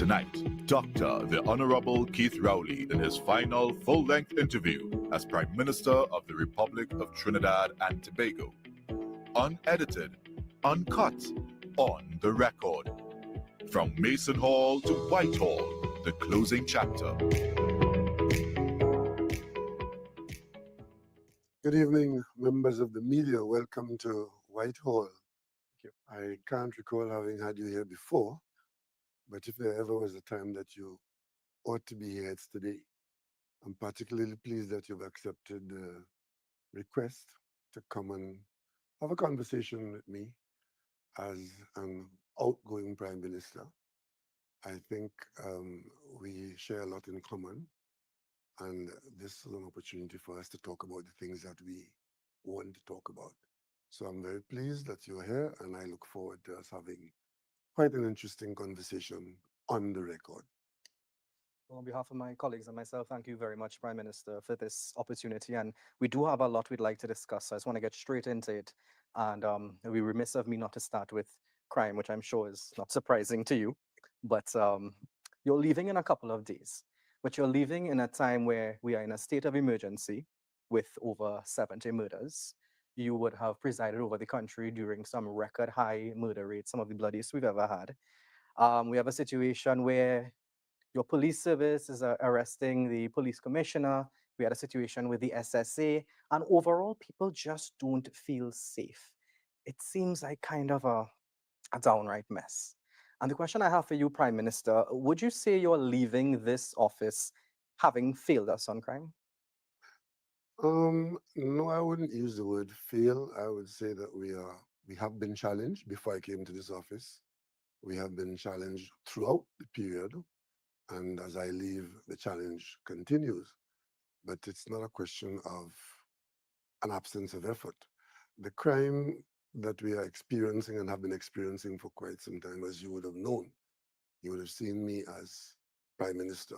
Tonight, Dr. the Honorable Keith Rowley in his final full-length interview as Prime Minister of the Republic of Trinidad and Tobago. Unedited, uncut, on the record. From Mason Hall to Whitehall, the closing chapter. Good evening, members of the media. Welcome to Whitehall. I can't recall having had you here before, but if there ever was a time that you ought to be here, it's today. I'm particularly pleased that you've accepted the request to come and have a conversation with me as an outgoing Prime Minister. I think we share a lot in common, and this is an opportunity for us to talk about the things that we want to talk about. So I'm very pleased that you're here, and I look forward to us having quite an interesting conversation on the record. Well, on behalf of my colleagues and myself, thank you very much, Prime Minister, for this opportunity. And we do have a lot we'd like to discuss, so I just want to get straight into it. And it'd be remiss of me not to start with crime, which I'm sure is not surprising to you. But you're leaving in a couple of days. But you're leaving in a time where we are in a state of emergency with over 70 murders. You would have presided over the country during some record high murder rates, some of the bloodiest we've ever had. We have a situation where your police service is arresting the police commissioner. We had a situation with the SSA, and overall, people just don't feel safe. It seems like kind of a downright mess. And the question I have for you, Prime Minister, would you say you're leaving this office having failed us on crime? No, I wouldn't use the word fail. I would say that we have been challenged before I came to this office. We have been challenged throughout the period. And as I leave, the challenge continues. But it's not a question of an absence of effort. The crime that we are experiencing and have been experiencing for quite some time, as you would have known, you would have seen me as Prime Minister,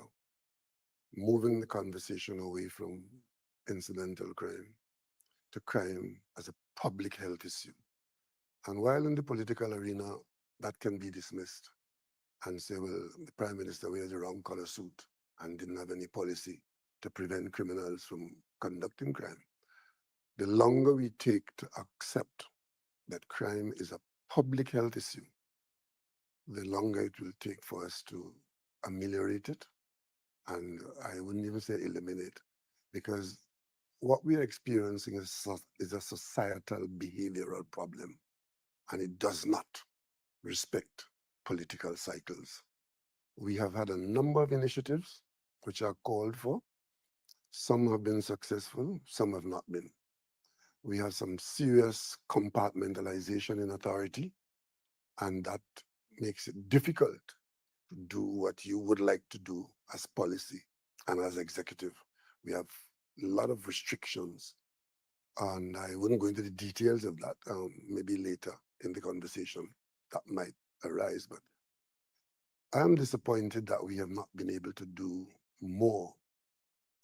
moving the conversation away from incidental crime to crime as a public health issue. And while in the political arena, that can be dismissed and say, well, the Prime Minister wears a wrong color suit and didn't have any policy to prevent criminals from conducting crime. The longer we take to accept that crime is a public health issue, the longer it will take for us to ameliorate it. And I wouldn't even say eliminate, because what we are experiencing is a societal behavioral problem, and it does not respect political cycles. We have had a number of initiatives which are called for. Some have been successful, some have not been. We have some serious compartmentalization in authority, and that makes it difficult to do what you would like to do as policy and as executive. We have a lot of restrictions, and I wouldn't go into the details of that. Maybe later in the conversation that might arise, but I am disappointed that we have not been able to do more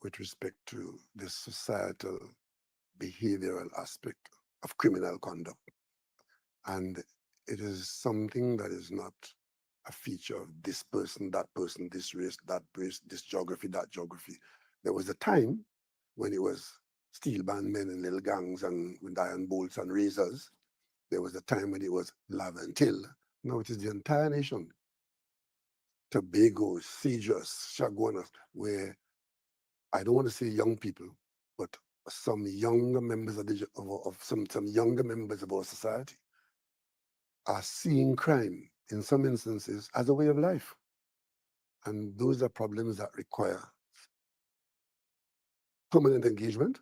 with respect to the societal behavioral aspect of criminal conduct. And it is something that is not a feature of this person, this race, this geography, that geography. There was a time when it was steel band men and little gangs and with iron bolts and razors. There was a time when it was lava and till. Now it is the entire nation. Tobago, Cejas, Chaguanas, where I don't want to say young people, but some younger members of some younger members of our society are seeing crime in some instances as a way of life. And those are problems that require permanent engagement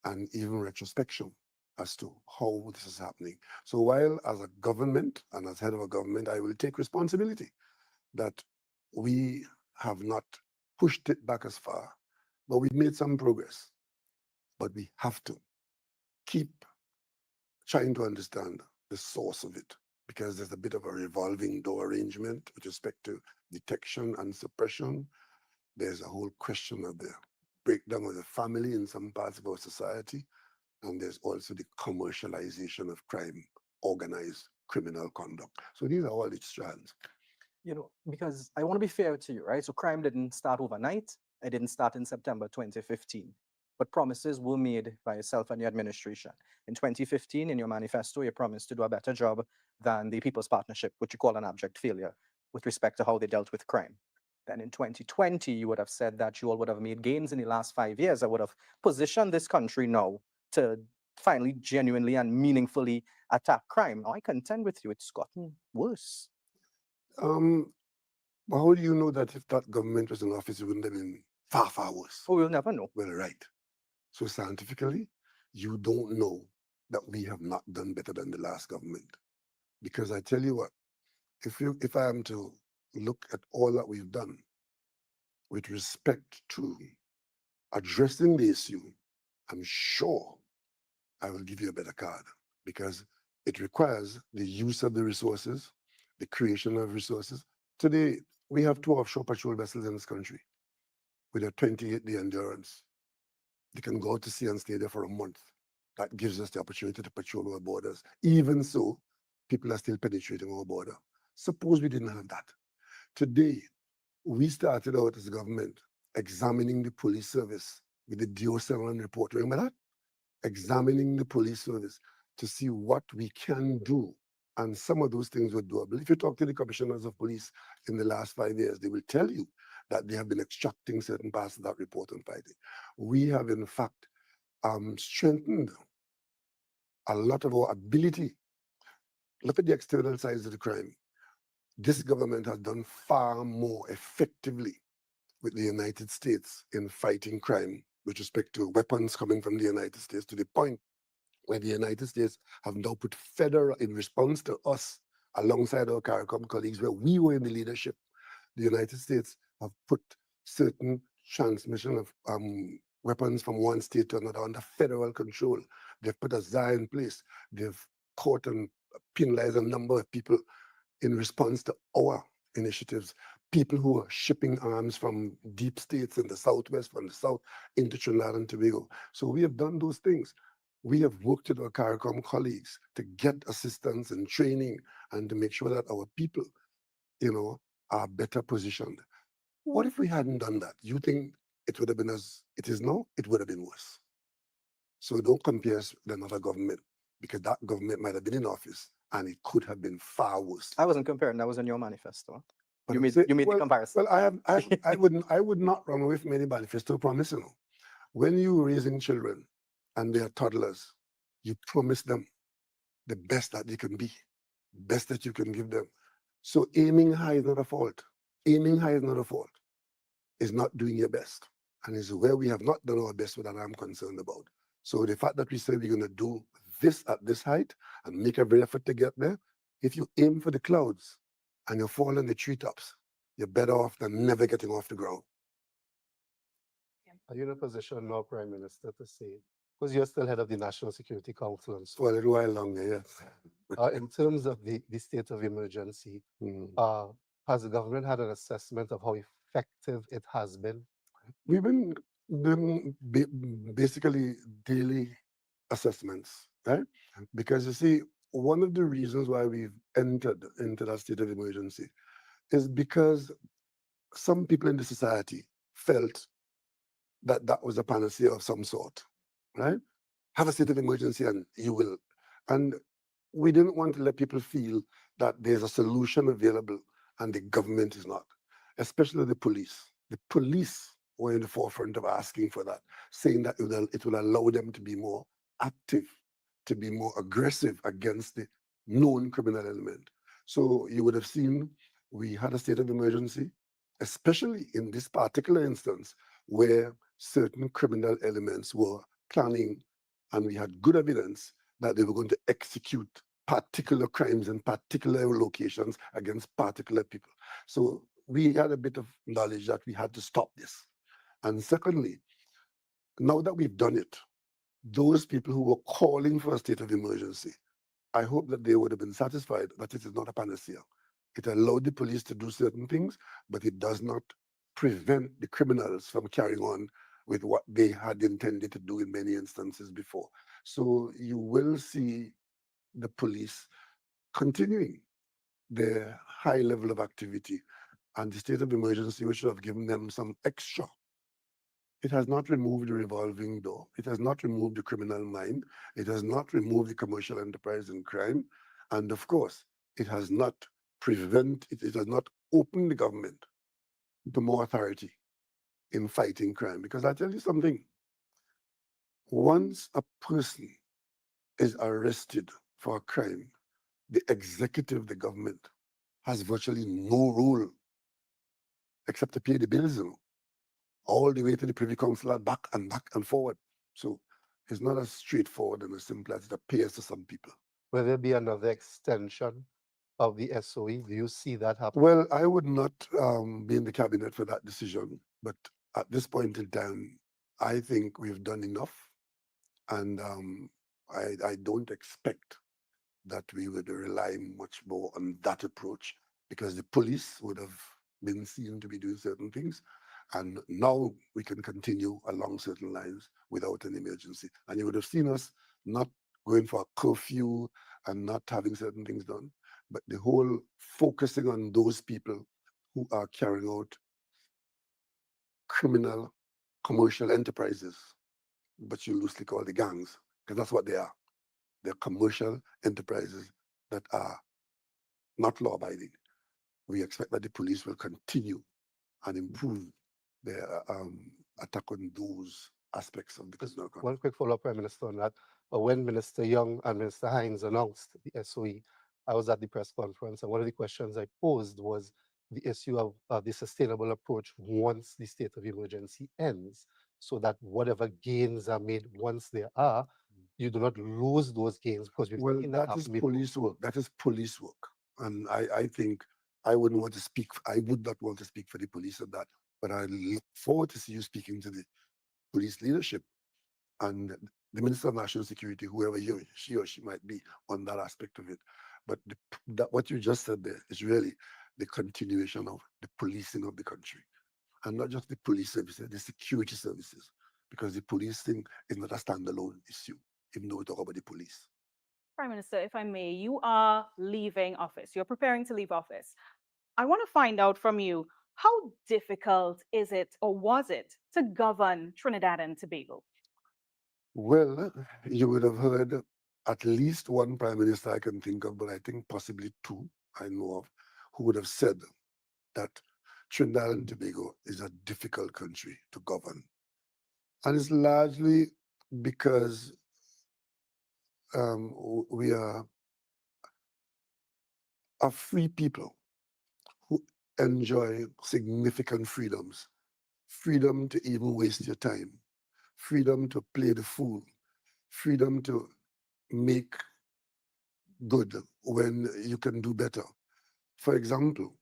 and even retrospection as to how this is happening. So while as a government and as head of a government, I will take responsibility that we have not pushed it back as far, but we've made some progress. But we have to keep trying to understand the source of it, because there's a bit of a revolving door arrangement with respect to detection and suppression. There's a whole question of the breakdown of the family in some parts of our society, and there's also the commercialization of crime, organized criminal conduct. So these are all its strands. Because I want to be fair to you, right? So crime didn't start overnight. It didn't start in September 2015. But promises were made by yourself and your administration. In 2015, in your manifesto, you promised to do a better job than the People's Partnership, which you call an abject failure, with respect to how they dealt with crime. Then in 2020, you would have said that you all would have made gains in the last 5 years. That would have positioned this country now to finally, genuinely, and meaningfully attack crime. Now, I contend with you, it's gotten worse. But how do you know that if that government was in office, it wouldn't have been far, far worse? Oh, we'll never know. Well, right. So scientifically, you don't know that we have not done better than the last government. Because I tell you what, if I am to look at all that we've done with respect to addressing the issue, I'm sure I will give you a better card, because it requires the use of the resources, the creation of resources. Today, we have 2 offshore patrol vessels in this country with a 28-day endurance. They can go out to sea and stay there for a month. That gives us the opportunity to patrol our borders. Even so, people are still penetrating our border. Suppose we didn't have that. Today, we started out as a government examining the police service with the DO7 report. Remember that? Examining the police service to see what we can do. And some of those things were doable. If you talk to the commissioners of police in the last 5 years, they will tell you that they have been extracting certain parts of that report and fighting. We have, in fact, strengthened a lot of our ability. Look at the external sides of the crime. This government has done far more effectively with the United States in fighting crime with respect to weapons coming from the United States, to the point where the United States have now put federal, in response to us, alongside our CARICOM colleagues, where we were in the leadership, the United States have put certain transmission of weapons from one state to another under federal control. They've put a ZA in place. They've caught and penalized a number of people in response to our initiatives. People who are shipping arms from deep states in the Southwest, from the South, into Trinidad and Tobago. So we have done those things. We have worked with our CARICOM colleagues to get assistance and training and to make sure that our people, are better positioned. What if we hadn't done that? You think it would have been as it is now? It would have been worse. So don't compare us with another government, because that government might have been in office and it could have been far worse. I wasn't comparing, that was in your manifesto. But You made the comparison. Well, I would not run away from any manifesto promise. When you're raising children and they are toddlers, you promise them the best that they can be, best that you can give them. So aiming high is not a fault. Aiming high is not a fault. It's not doing your best. And it's where we have not done our best that I'm concerned about. So the fact that we said we're going to do this at this height and make every effort to get there, if you aim for the clouds and you fall in the treetops, you're better off than never getting off the ground. Are you in a position now, Prime Minister, to say, because you're still head of the National Security Council and so For a little while longer, yes. in terms of the state of emergency, has the government had an assessment of how effective it has been? We've been doing basically daily assessments, right? Because you see, one of the reasons why we've entered into that state of emergency is because some people in the society felt that that was a panacea of some sort, right? Have a state of emergency and you will. And we didn't want to let people feel that there's a solution available and the government is not, especially the police. The police were in the forefront of asking for that, saying that it will allow them to be more active, to be more aggressive against the known criminal element. So you would have seen we had a state of emergency, especially in this particular instance where certain criminal elements were planning, and we had good evidence that they were going to execute particular crimes in particular locations against particular people. So we had a bit of knowledge that we had to stop this. And secondly, now that we've done it, those people who were calling for a state of emergency, I hope that they would have been satisfied that it is not a panacea. It allowed the police to do certain things, but it does not prevent the criminals from carrying on with what they had intended to do in many instances before. So you will see the police continuing their high level of activity, and the state of emergency, which should have given them some extra. It has not removed the revolving door. It has not removed the criminal mind. It has not removed the commercial enterprise in crime. And of course, it has not it has not opened the government to more authority in fighting crime. Because I tell you something, once a person is arrested for a crime, the executive, the government, has virtually no role except to pay the bills, all the way to the Privy Council and back and forward. So it's not as straightforward and as simple as it appears to some people. Will there be another extension of the SOE? Do you see that happening? Well, I would not be in the cabinet for that decision, but at this point in time, I think we've done enough, and I don't expect that we would rely much more on that approach, because the police would have been seen to be doing certain things, and now we can continue along certain lines without an emergency. And you would have seen us not going for a curfew and not having certain things done, but the whole focusing on those people who are carrying out criminal commercial enterprises, but you loosely call the gangs, because that's what they are. They're commercial enterprises that are not law-abiding. We expect that the police will continue and improve their attack on those aspects of the criminal conduct. One quick follow-up, Prime Minister, on that. When Minister Young and Minister Hines announced the SOE, I was at the press conference, and one of the questions I posed was the issue of the sustainable approach once the state of emergency ends, so that whatever gains are made once there are, you do not lose those gains, because well, that is police work. That is police work, and I think I wouldn't want to speak. I would not want to speak for the police on that, but I look forward to see you speaking to the police leadership and the Minister of National Security, whoever she or she might be, on that aspect of it. But what you just said there is really the continuation of the policing of the country, and not just the police services, the security services, because the policing is not a standalone issue, even though we talk about the police. Prime Minister, if I may, you are leaving office. You're preparing to leave office. I want to find out from you, how difficult is it, or was it, to govern Trinidad and Tobago? Well, you would have heard at least one prime minister I can think of, but I think possibly two I know of, who would have said that Trinidad and Tobago is a difficult country to govern. And it's largely because we are a free people who enjoy significant freedoms. Freedom to even waste your time, freedom to play the fool, freedom to make good when you can do better. For example,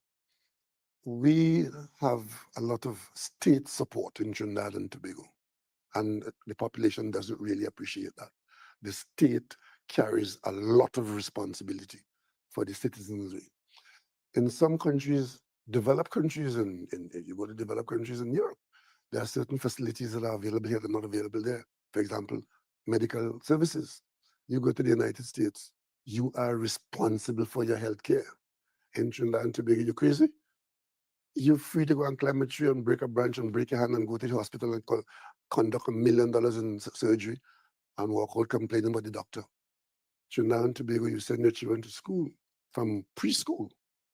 we have a lot of state support in Trinidad and Tobago, and the population doesn't really appreciate that. The state carries a lot of responsibility for the citizenry. In some countries, developed countries, and you go to developed countries in Europe, there are certain facilities that are available here that are not available there. For example, medical services. You go to the United States, you are responsible for your health care. In Trinidad and Tobago, you crazy? You're free to go and climb a tree and break a branch and break your hand and go to the hospital and conduct $1 million in surgery and walk out complaining about the doctor. Trinidad and Tobago, you send your children to school from preschool,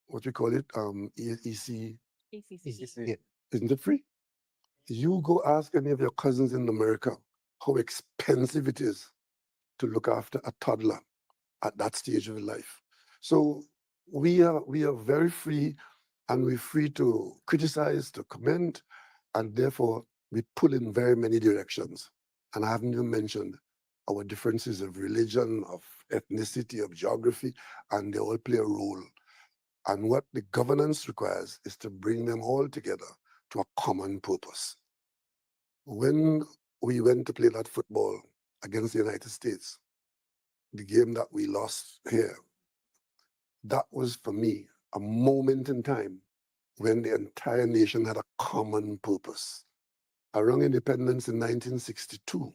what we call it, ECC. ACC. Yeah. Isn't it free? You go ask any of your cousins in America how expensive it is to look after a toddler at that stage of life. So we are very free, and we're free to criticize, to comment, and therefore we pull in very many directions. And I haven't even mentioned our differences of religion, of ethnicity, of geography, and they all play a role. And what the governance requires is to bring them all together to a common purpose. When we went to play that football against the United States, the game that we lost here, that was for me a moment in time when the entire nation had a common purpose. Around independence in 1962,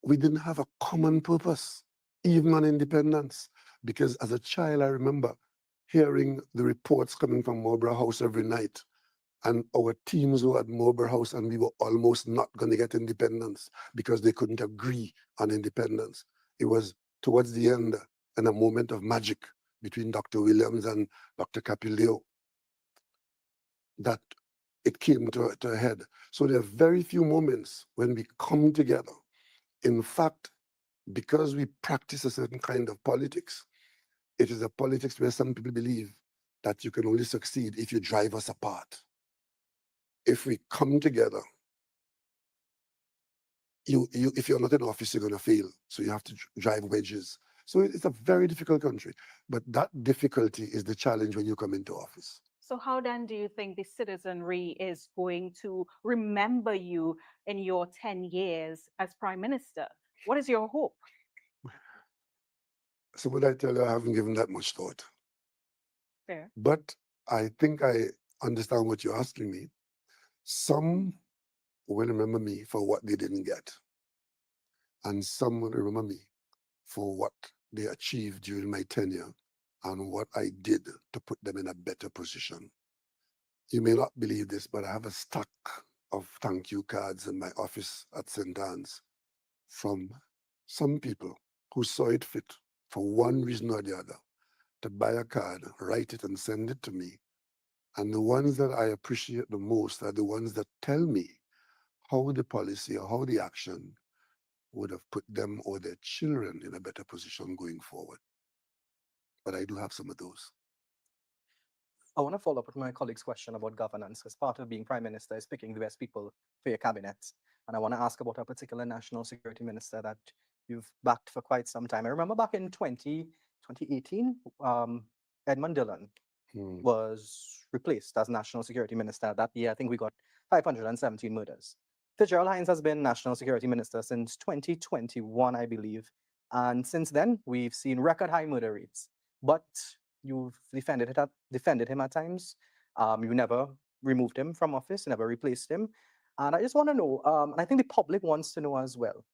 we didn't have a common purpose, even on independence, because as a child, I remember hearing the reports coming from Marlborough House every night. And our teams were at Marlborough House and we were almost not going to get independence because they couldn't agree on independence. It was towards the end and a moment of magic between Dr. Williams and Dr. Capileo that it came to a head. So there are very few moments when we come together. In fact, because we practice a certain kind of politics, it is a politics where some people believe that you can only succeed if you drive us apart. If we come together, if you're not in office, you're going to fail. So you have to drive wedges. So it's a very difficult country. But that difficulty is the challenge when you come into office. So how then do you think the citizenry is going to remember you in your 10 years as Prime Minister? What is your hope? So what I tell you, I haven't given that much thought. Fair. But I think I understand what you're asking me. Some will remember me for what they didn't get. And some will remember me for what they achieved during my tenure and what I did to put them in a better position. You may not believe this, but I have a stack of thank you cards in my office at St. Anne's from some people who saw it fit for one reason or the other to buy a card, write it and send it to me. And the ones that I appreciate the most are the ones that tell me how the policy or how the action would have put them or their children in a better position going forward. But I do have some of those. I want to follow up with my colleague's question about governance, because part of being Prime Minister is picking the best people for your cabinet. And I want to ask about a particular national security minister that you've backed for quite some time. I remember back in 2018, Edmund Dillon was replaced as national security minister. That year, I think we got 517 murders. Fitzgerald Hines has been national security minister since 2021, I believe. And since then, we've seen record high murder rates. But you've defended him at times. You never removed him from office, never replaced him. And I just want to know, and I think the public wants to know as well,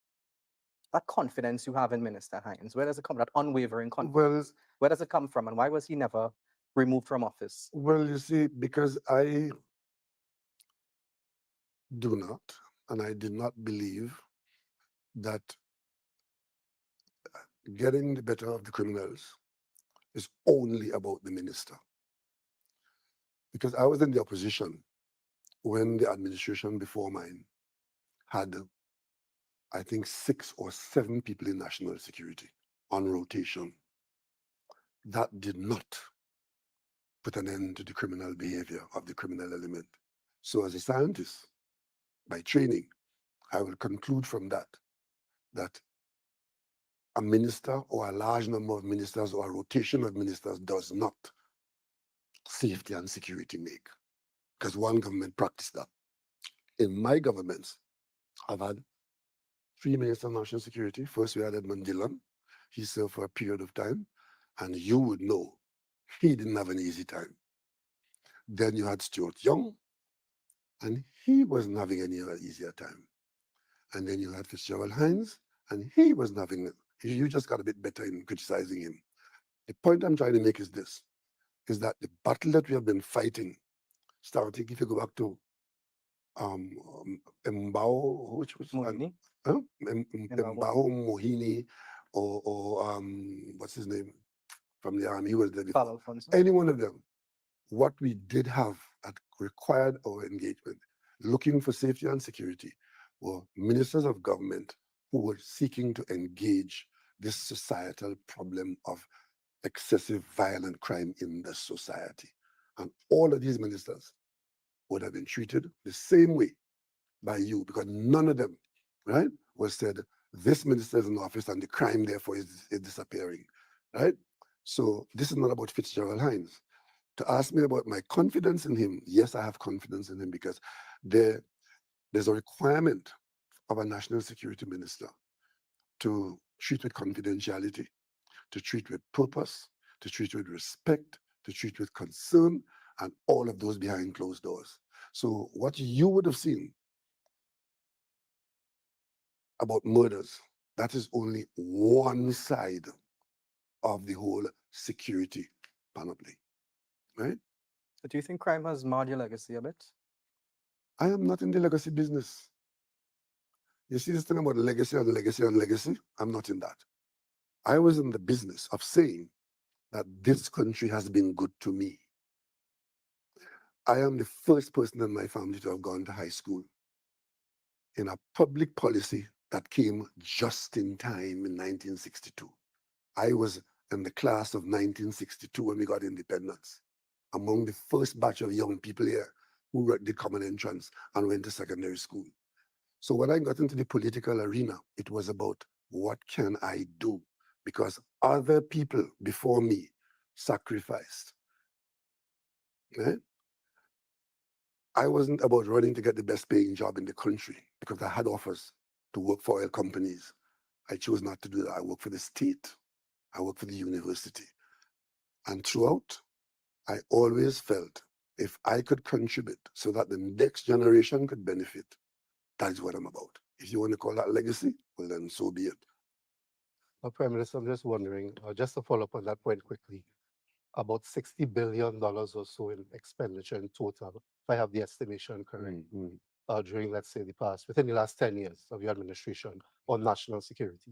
that confidence you have in Minister Hines, where does it come, that unwavering confidence? Where does it come from, and why was he never removed from office? Well, you see, because I do not, and I did not believe that getting the better of the criminals is only about the minister. Because I was in the opposition when the administration before mine had, I think, 6 or 7 people in national security on rotation. That did not put an end to the criminal behavior of the criminal element. So as a scientist, by training, I will conclude from that a minister or a large number of ministers or a rotation of ministers does not safety and security make, because one government practiced that. In my governments, I've had 3 ministers of national security. First, we had Edmund Dillon. He served for a period of time, and you would know he didn't have an easy time. Then you had Stuart Young, and he wasn't having any easier time. And then you had Fitzgerald Hines, and he wasn't having it. You just got a bit better in criticizing him. The point I'm trying to make is this, is that the battle that we have been fighting, starting, if you go back to Mbao, which was Mohini? Mbao Mohini, or what's his name from the army? He was there before. Any one of them. What we did have that required our engagement, looking for safety and security, were ministers of government who were seeking to engage this societal problem of excessive violent crime in the society. And all of these ministers would have been treated the same way by you, because none of them, right, was said, this minister is in office and the crime therefore is disappearing, right? So this is not about Fitzgerald Hines. To ask me about my confidence in him, yes, I have confidence in him, because there's a requirement of a national security minister to treat with confidentiality, to treat with purpose, to treat with respect, to treat with concern, and all of those behind closed doors. So what you would have seen about murders, that is only one side of the whole security panoply. right? So do you think crime has marred your legacy a bit? I am not in the legacy business. You see this thing about legacy and legacy and legacy? I'm not in that. I was in the business of saying that this country has been good to me. I am the first person in my family to have gone to high school in a public policy that came just in time in 1962. I was in the class of 1962 when we got independence, among the first batch of young people here who did common entrance and went to secondary school. So when I got into the political arena, it was about what can I do? Because other people before me sacrificed. Right? I wasn't about running to get the best paying job in the country because I had offers to work for oil companies. I chose not to do that. I worked for the state. I worked for the university. And throughout, I always felt if I could contribute so that the next generation could benefit, that is what I'm about. If you want to call that legacy, well, then so be it. Prime Minister, I'm just wondering, just to follow up on that point quickly, about $60 billion or so in expenditure in total, if I have the estimation correct, during, let's say, within the last 10 years of your administration on national security.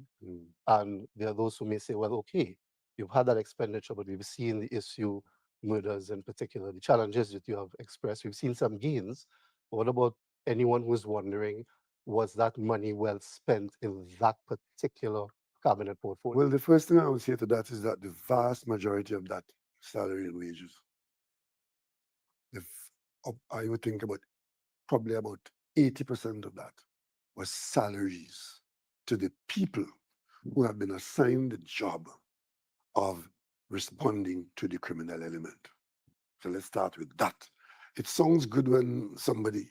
And there are those who may say, well, okay, you've had that expenditure, but we've seen the issue, murders in particular, the challenges that you have expressed. We've seen some gains. What about anyone who's wondering, was that money well spent in that particular cabinet portfolio? Well, the first thing I would say to that is that the vast majority of that salary and wages, I would think probably about 80% of that was salaries to the people who have been assigned the job of responding to the criminal element. So let's start with that. It sounds good when somebody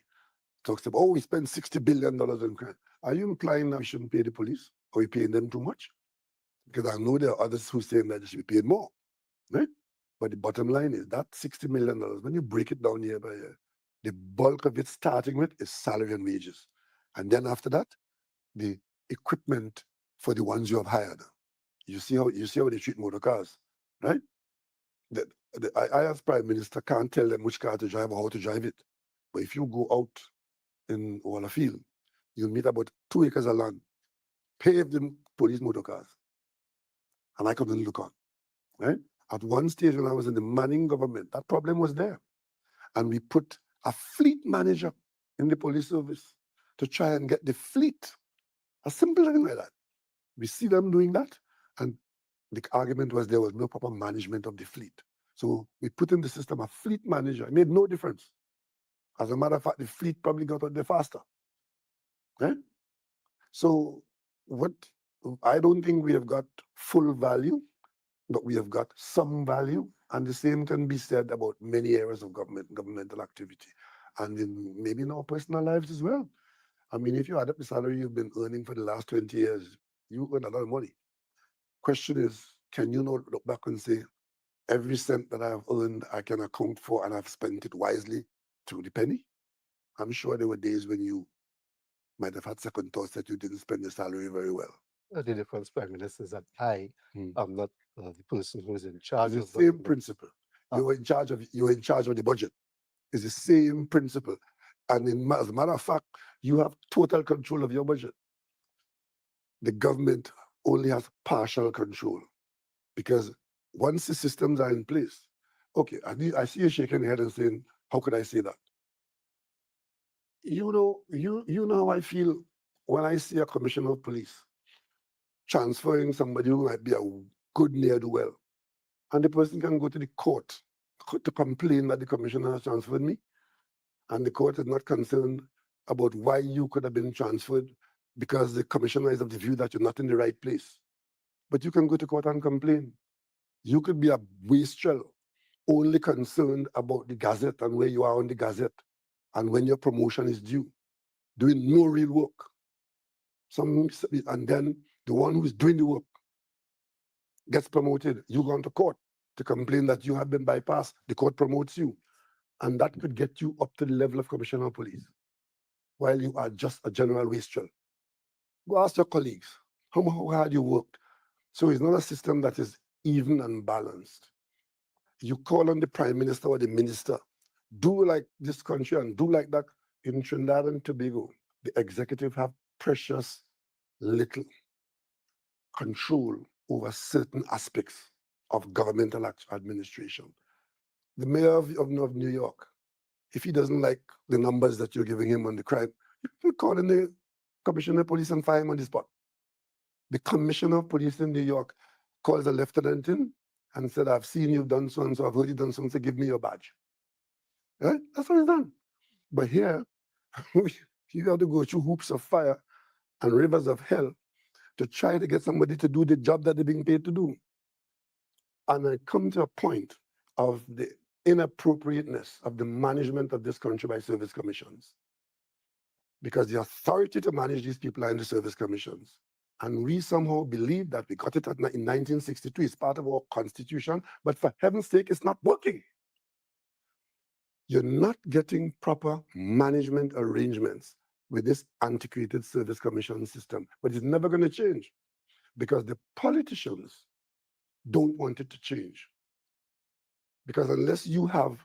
talks about, oh, we spent $60 billion in crime. Are you implying that we shouldn't pay the police? Are we paying them too much? Because I know there are others who say that they should be paid more, right? But the bottom line is that $60 million, when you break it down year by year, the bulk of it starting with is salary and wages. And then after that, the equipment for the ones you have hired. You see how they treat motor cars, right? I as Prime Minister can't tell them which car to drive or how to drive it. But if you go out in Walla Field, you'll meet about 2 acres of land, paved in police motor cars. And I couldn't look on, right? At one stage when I was in the Manning government, that problem was there. And we put a fleet manager in the police service to try and get the fleet. A simple thing like that. We see them doing that. And the argument was there was no proper management of the fleet. So we put in the system a fleet manager. It made no difference. As a matter of fact, the fleet probably got out there faster. Right? So I don't think we have got full value, but we have got some value. And the same can be said about many areas of governmental activity. And maybe in our personal lives as well. I mean, if you add up the salary you've been earning for the last 20 years, you earn a lot of money. Question is, can you not look back and say, every cent that I've earned, I can account for and I've spent it wisely to the penny? I'm sure there were days when you might have had second thoughts that you didn't spend your salary very well. The difference, Prime Minister, is that I am not the person who is in charge It's of the same principle. You're in charge of the budget. It's the same principle. And as a matter of fact, you have total control of your budget. The government only has partial control because once the systems are in place, okay, I see you shaking your head and saying, how could I say that? You know how I feel when I see a commissioner of police transferring somebody who might be a good ne'er-do-well, and the person can go to the court to complain that the commissioner has transferred me, and the court is not concerned about why you could have been transferred because the commissioner is of the view that you're not in the right place. But you can go to court and complain. You could be a wastrel, only concerned about the gazette and where you are on the gazette and when your promotion is due, doing no real work. And then the one who's doing the work gets promoted. You go to court to complain that you have been bypassed. The court promotes you. And that could get you up to the level of commissioner of police while you are just a general wastrel. Go ask your colleagues how hard you worked. So it's not a system that is even and balanced. you call on the prime minister or the minister, do like this country and do like that. In Trinidad and Tobago, the executive have precious little control over certain aspects of governmental administration. The mayor of New York, if he doesn't like the numbers that you're giving him on the crime, you call in the commissioner of police and fire him on the spot. The commissioner of police in New York calls a lieutenant in and said, I've seen you've done so and so, I've heard you've done so and so, give me your badge. Right? That's what he's done. But here, you have to go through hoops of fire and rivers of hell to try to get somebody to do the job that they're being paid to do. And I come to a point of the inappropriateness of the management of this country by service commissions. Because the authority to manage these people are in the service commissions. And we somehow believe that we got it in 1962. It's part of our constitution, but for heaven's sake, it's not working. You're not getting proper management arrangements with this antiquated service commission system, but it's never going to change because the politicians don't want it to change. Because unless you have,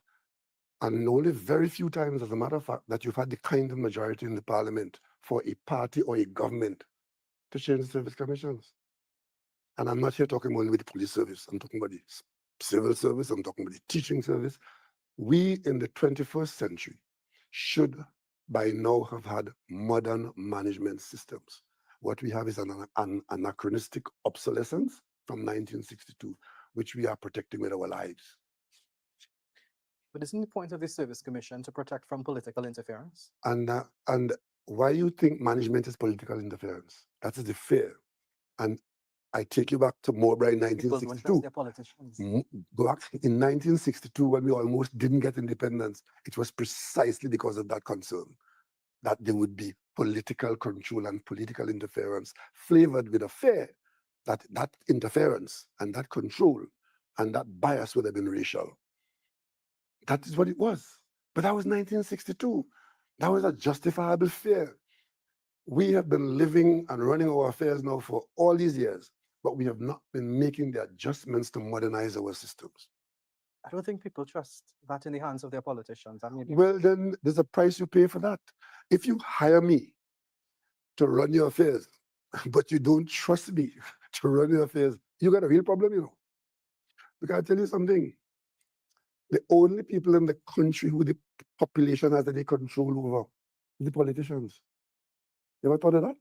and only very few times, as a matter of fact, that you've had the kind of majority in the parliament for a party or a government to change the service commissions. And I'm not here talking only with the police service. I'm talking about the civil service. I'm talking about the teaching service. We in the 21st century should by now have had modern management systems. What we have is an anachronistic obsolescence from 1962, which we are protecting with our lives. But isn't the point of the Service Commission to protect from political interference? And why you think management is political interference? That is the fear. And I take you back to Mowbray in People don't 1962. trust their politicians. Go back in 1962 when we almost didn't get independence. It was precisely because of that concern that there would be political control and political interference flavored with a fear that that interference and that control and that bias would have been racial. That is what it was. But that was 1962. That was a justifiable fear. We have been living and running our affairs now for all these years, but we have not been making the adjustments to modernize our systems. I don't think people trust that in the hands of their politicians. I mean, Well, then there's a price you pay for that. If you hire me to run your affairs, but you don't trust me to run your affairs, you got a real problem, you know. Because I tell you something, the only people in the country who the population has any control over is the politicians. You ever thought of that?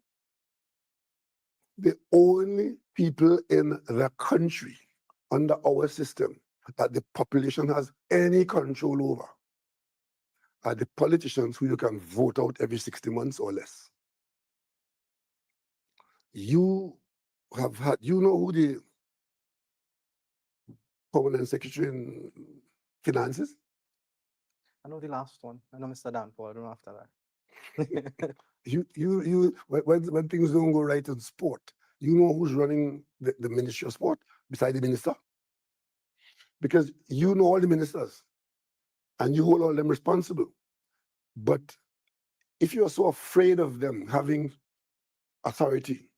The only people in the country under our system that the population has any control over are the politicians who you can vote out every 60 months or less. You have had, you know who the permanent secretary in finance is? I know the last one. I know Mr. Danpo. I don't know after that. When things don't go right in sport, you know who's running the Ministry of Sport beside the minister? Because you know all the ministers and you hold all them responsible. But if you are so afraid of them having authority,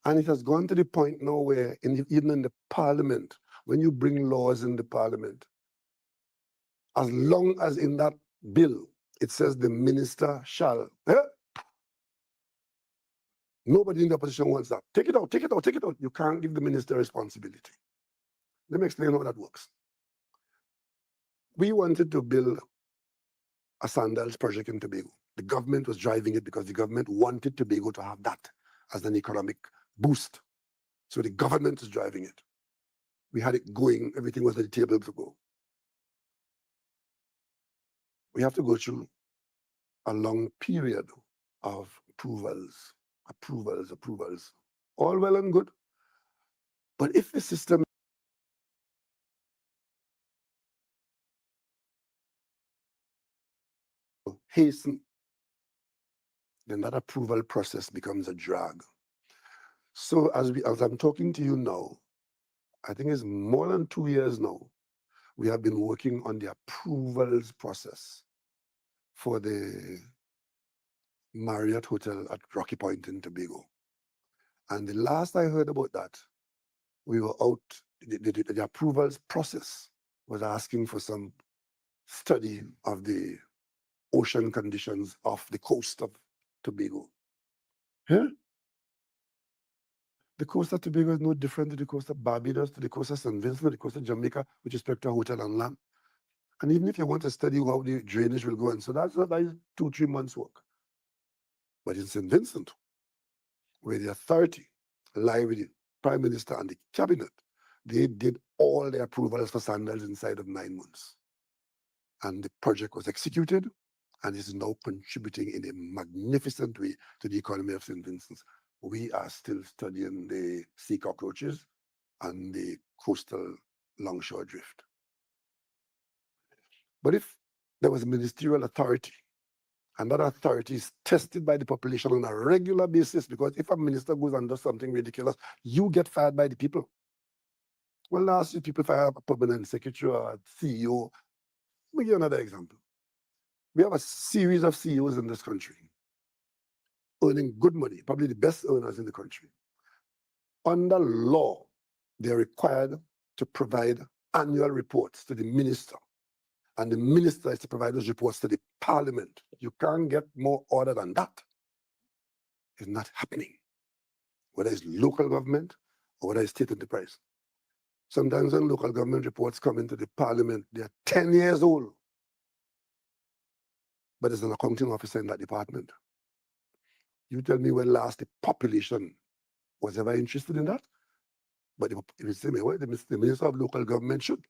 and it has gone to the point now where even in the parliament, when you bring laws in the parliament, as long as in that bill it says the minister shall, nobody in the opposition wants that. Take it out, take it out, take it out. You can't give the minister responsibility. Let me explain how that works. We wanted to build a sandals project in Tobago. The government was driving it because the government wanted Tobago to have that as an economic boost. So the government is driving it. We had it going, everything was at the table to go. We have to go through a long period of approvals, all well and good. But if the system hasten, then that approval process becomes a drag. So as I'm talking to you now, I think it's more than 2 years now, we have been working on the approvals process for the Marriott Hotel at Rocky Point in Tobago. And the last I heard about that, we were out, the approvals process was asking for some study of the ocean conditions off the coast of Tobago. Yeah? The coast of Tobago is no different to the coast of Barbados, to the coast of St. Vincent, to the coast of Jamaica, with respect to hotel and land. And even if you want to study how the drainage will go in, so that's about 2-3 months' work. But in St. Vincent, where the authority lie with the Prime Minister and the Cabinet, they did all the approvals for sandals inside of 9 months. And the project was executed and is now contributing in a magnificent way to the economy of St. Vincent's. We are still studying the sea cockroaches and the coastal longshore drift. But if there was a ministerial authority, and that authority is tested by the population on a regular basis, because if a minister goes and does something ridiculous, you get fired by the people. Well, last year, people fire a permanent secretary or a CEO. Let me give you another example. We have a series of CEOs in this country earning good money, probably the best earners in the country. Under law, they're required to provide annual reports to the minister, and the minister is to provide those reports to the parliament. You can't get more order than that. It's not happening, whether it's local government or whether it's state enterprise. Sometimes when local government reports come into the parliament, they're 10 years old, but there's an accounting officer in that department. You tell me when last the population was ever interested in that? But if you say me, well, the Minister of Local Government should.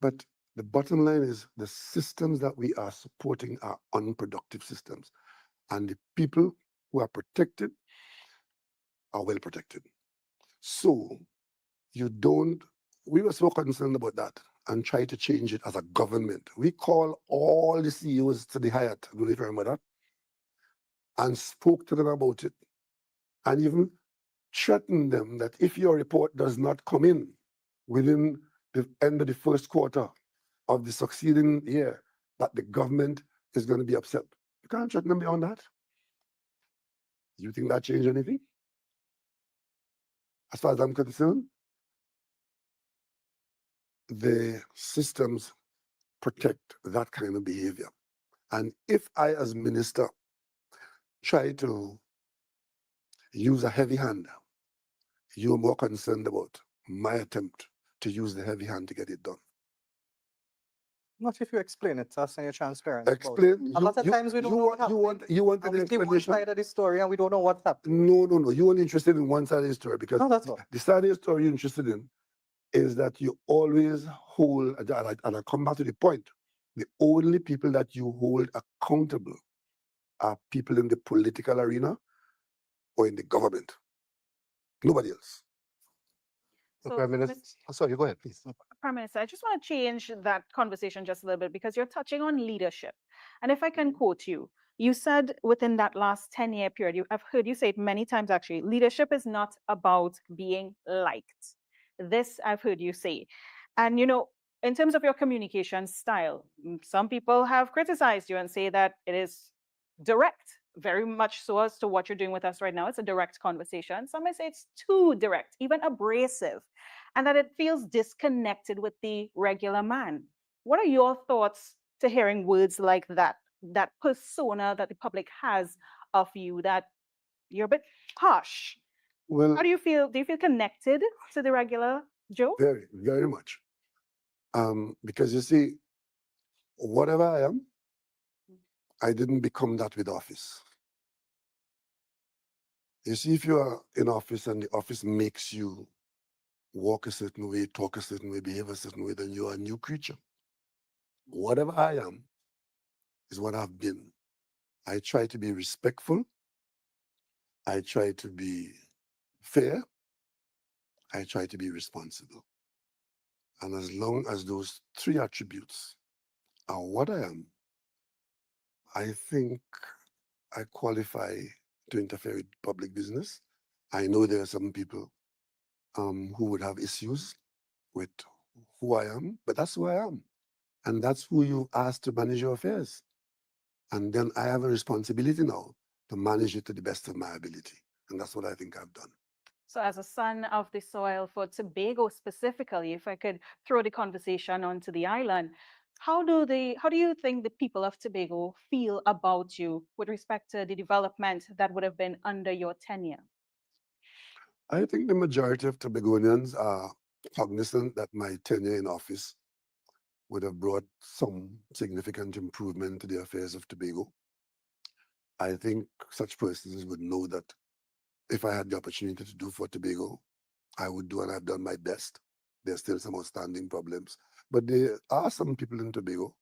But the bottom line is the systems that we are supporting are unproductive systems. And the people who are protected are well protected. So we were so concerned about that and try to change it as a government. We call all the CEOs to the Hyatt, do you remember that? And spoke to them about it. And even threatened them that if your report does not come in within the end of the first quarter of the succeeding year, that the government is going to be upset. You can't threaten them beyond that. Do you think that changed anything? As far as I'm concerned, the systems protect that kind of behavior. And if I, as minister, try to use a heavy hand, you're more concerned about my attempt to use the heavy hand to get it done. Not if you explain it to us and you're transparent. about it. Explain. A lot of times we don't know what happened. You want And an we see one explanation? side of the story and we don't know what happened. No. You weren't interested in one side of the story, because No, that's all. the side of the story you're interested in is that you always hold, and I come back to the point, the only people that you hold accountable are people in the political arena or in the government. Nobody else. So, Prime Minister, sorry, go ahead, please. Prime Minister, I just want to change that conversation just a little bit because you're touching on leadership. And if I can quote you, you said within that last 10-year period, I've heard you say it many times actually, leadership is not about being liked. This I've heard you say. And in terms of your communication style, some people have criticized you and say that it is direct, very much so as to what you're doing with us right now. It's a direct conversation. Some may say it's too direct, even abrasive, and that it feels disconnected with the regular man. What are your thoughts to hearing words like that, that persona that the public has of you, that you're a bit harsh? Well, How do you feel? Do you feel connected to the regular Joe? very, very much. Because you see, whatever I am, I didn't become that with office. You see, if you are in office and the office makes you walk a certain way, talk a certain way, behave a certain way, then you are a new creature. Whatever I am is what I've been. I try to be respectful. I try to be fair. I try to be responsible. And as long as those three attributes are what I am, I think I qualify to interfere with public business. I know there are some people who would have issues with who I am, but that's who I am. And that's who you asked to manage your affairs. And then I have a responsibility now to manage it to the best of my ability. And that's what I think I've done. So, as a son of the soil for Tobago specifically, if I could throw the conversation onto the island, how do you think the people of Tobago feel about you with respect to the development that would have been under your tenure? I think the majority of Tobagonians are cognizant that my tenure in office would have brought some significant improvement to the affairs of Tobago. I think such persons would know that if I had the opportunity to do for Tobago, I would do, and I've done my best. There's still some outstanding problems, but there are some people in Tobago,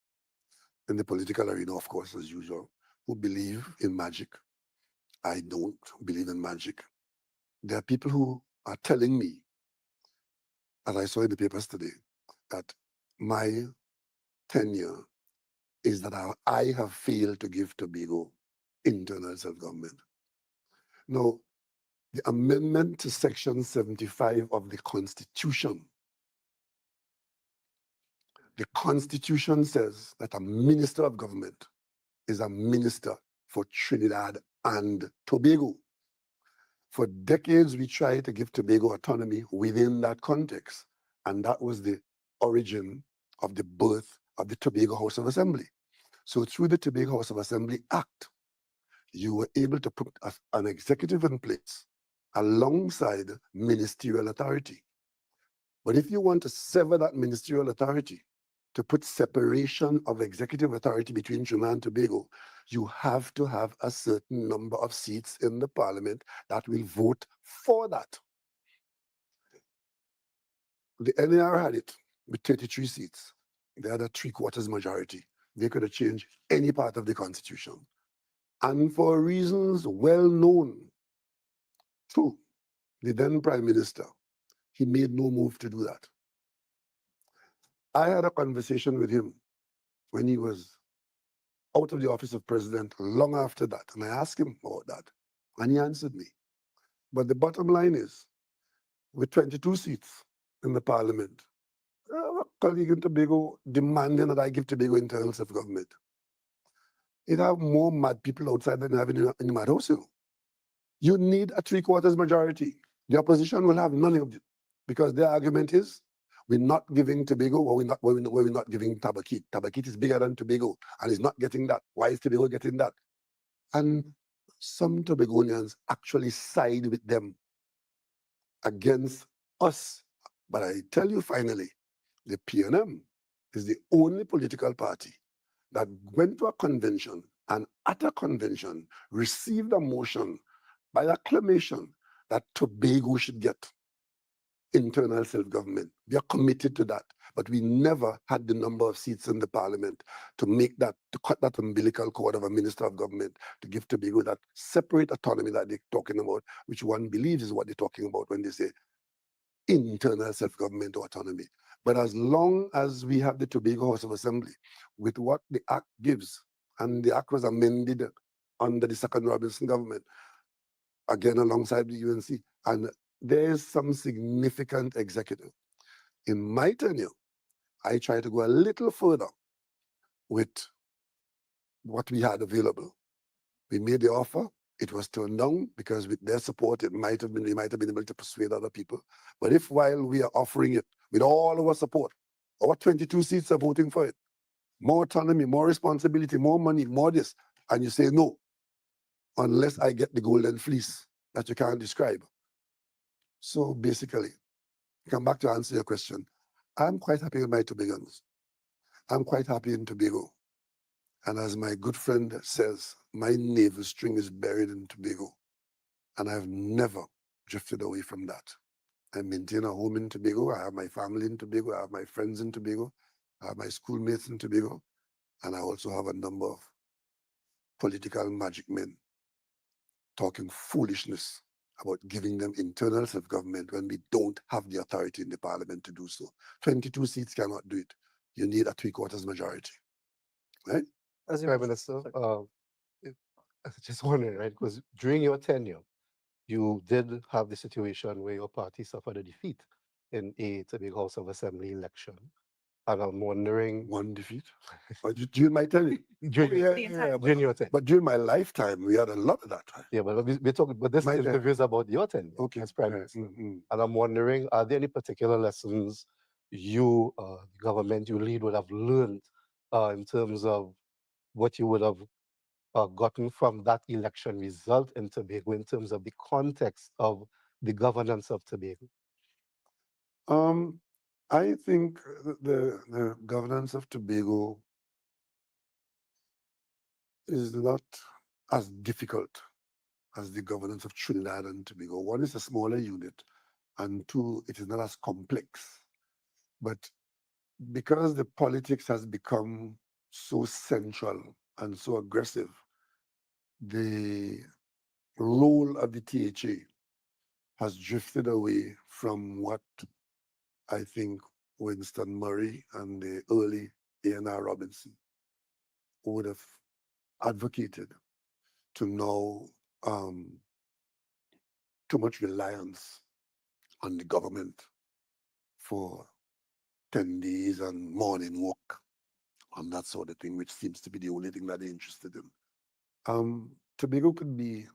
in the political arena, of course, as usual, who believe in magic. I don't believe in magic. There are people who are telling me, as I saw in the papers today, that my tenure is that I have failed to give Tobago internal self-government. Now, the amendment to Section 75 of the Constitution, the Constitution says that a minister of government is a minister for Trinidad and Tobago. For decades, we tried to give Tobago autonomy within that context, and that was the origin of the birth of the Tobago House of Assembly. So through the Tobago House of Assembly Act, you were able to put an executive in place alongside ministerial authority. But if you want to sever that ministerial authority, to put separation of executive authority between Trinidad and Tobago, you have to have a certain number of seats in the parliament that will vote for that. The NAR had it with 33 seats. They had a 3/4 majority. They could have changed any part of the constitution. And for reasons well known to the then Prime Minister, he made no move to do that. I had a conversation with him when he was out of the office of president long after that, and I asked him about that, and he answered me. But the bottom line is, with 22 seats in the parliament, a colleague in Tobago demanding that I give Tobago internal self-government, it have more mad people outside than you have in the mad house. You need a 3/4 majority. The opposition will have none of it, because their argument is, we're not giving Tobago, or we're not giving Tabakit. Tabakit is bigger than Tobago, and is not getting that. Why is Tobago getting that? And some Tobagonians actually side with them against us. But I tell you finally, the PNM is the only political party that went to a convention, and at a convention received a motion by acclamation that Tobago should get internal self-government. We are committed to that, but we never had the number of seats in the parliament to make that, to cut that umbilical cord of a minister of government, to give Tobago that separate autonomy that they're talking about, which one believes is what they're talking about when they say internal self-government or autonomy. But as long as we have the Tobago House of Assembly with what the Act gives, and the Act was amended under the second Robinson government, again alongside the UNC, and there is some significant executive. In my tenure, I try to go a little further with what we had available. We made the offer. It was turned down because with their support, we might have been able to persuade other people. But if while we are offering it with all our support, our 22 seats are voting for it, more autonomy, more responsibility, more money, more this, and you say no, unless I get the golden fleece that you can't describe. So basically, come back to answer your question. I'm quite happy with my Tobagans. I'm quite happy in Tobago. And as my good friend says, my navel string is buried in Tobago. And I've never drifted away from that. I maintain a home in Tobago. I have my family in Tobago. I have my friends in Tobago. I have my schoolmates in Tobago. And I also have a number of political magic men talking foolishness about giving them internal self-government when we don't have the authority in the parliament to do so. 22 seats cannot do it. You need a 3/4 majority, right? As you Prime mentioned, Minister, sorry. I was just wondering, right? Because during your tenure, you did have the situation where your party suffered a defeat in a Tobago House of Assembly election. And I'm wondering, One defeat. But during my tenure. Junior, The entire but, Junior ten. but during my lifetime, we had a lot of that. Yeah, but we're talking, but this My ten- interview is about your tenure Okay. as Prime Minister. Mm. And I'm wondering, are there any particular lessons you, the government you lead, would have learned in terms of what you would have gotten from that election result in Tobago in terms of the context of the governance of Tobago? I think the governance of Tobago is not as difficult as the governance of Trinidad and Tobago. One is a smaller unit, and two, it is not as complex. But because the politics has become so central and so aggressive, the role of the THA has drifted away from what I think Winston Murray and the early A&R Robinson would have advocated, to now too much reliance on the government for 10 days and morning walk and that sort of thing, which seems to be the only thing that they're interested in. Tobago could be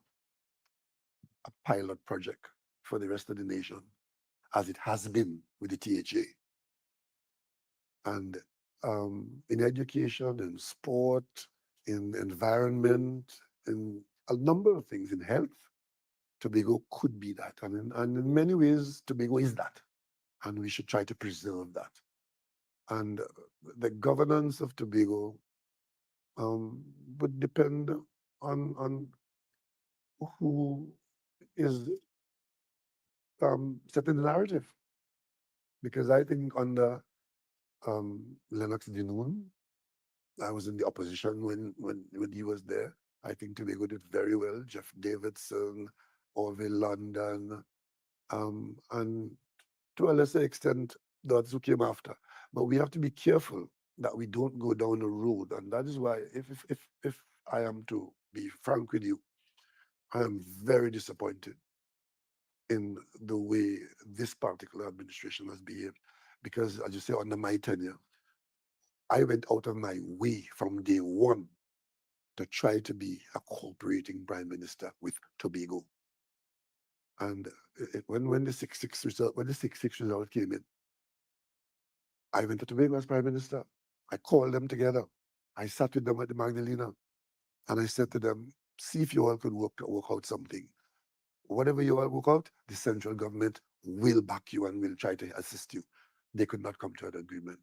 a pilot project for the rest of the nation, as it has been with the THA. And in education, in sport, in environment, in a number of things, in health, Tobago could be that. And in many ways, Tobago is that. And we should try to preserve that. And the governance of Tobago would depend on who is setting the narrative. Because I think under Lennox Dinoon, I was in the opposition when he was there. I think Tobago did very well. Jeff Davidson, Orville London, and to a lesser extent, those who came after. But we have to be careful that we don't go down a road. And that is why, if I am to be frank with you, I am very disappointed in the way this particular administration has behaved. Because, as you say, under my tenure, I went out of my way from day one to try to be a cooperating prime minister with Tobago. And when the 6-6 result came in, I went to Tobago as prime minister. I called them together. I sat with them at the Magdalena, and I said to them, see if you all could work out something. Whatever you all work out, the central government will back you and will try to assist you. They could not come to an agreement.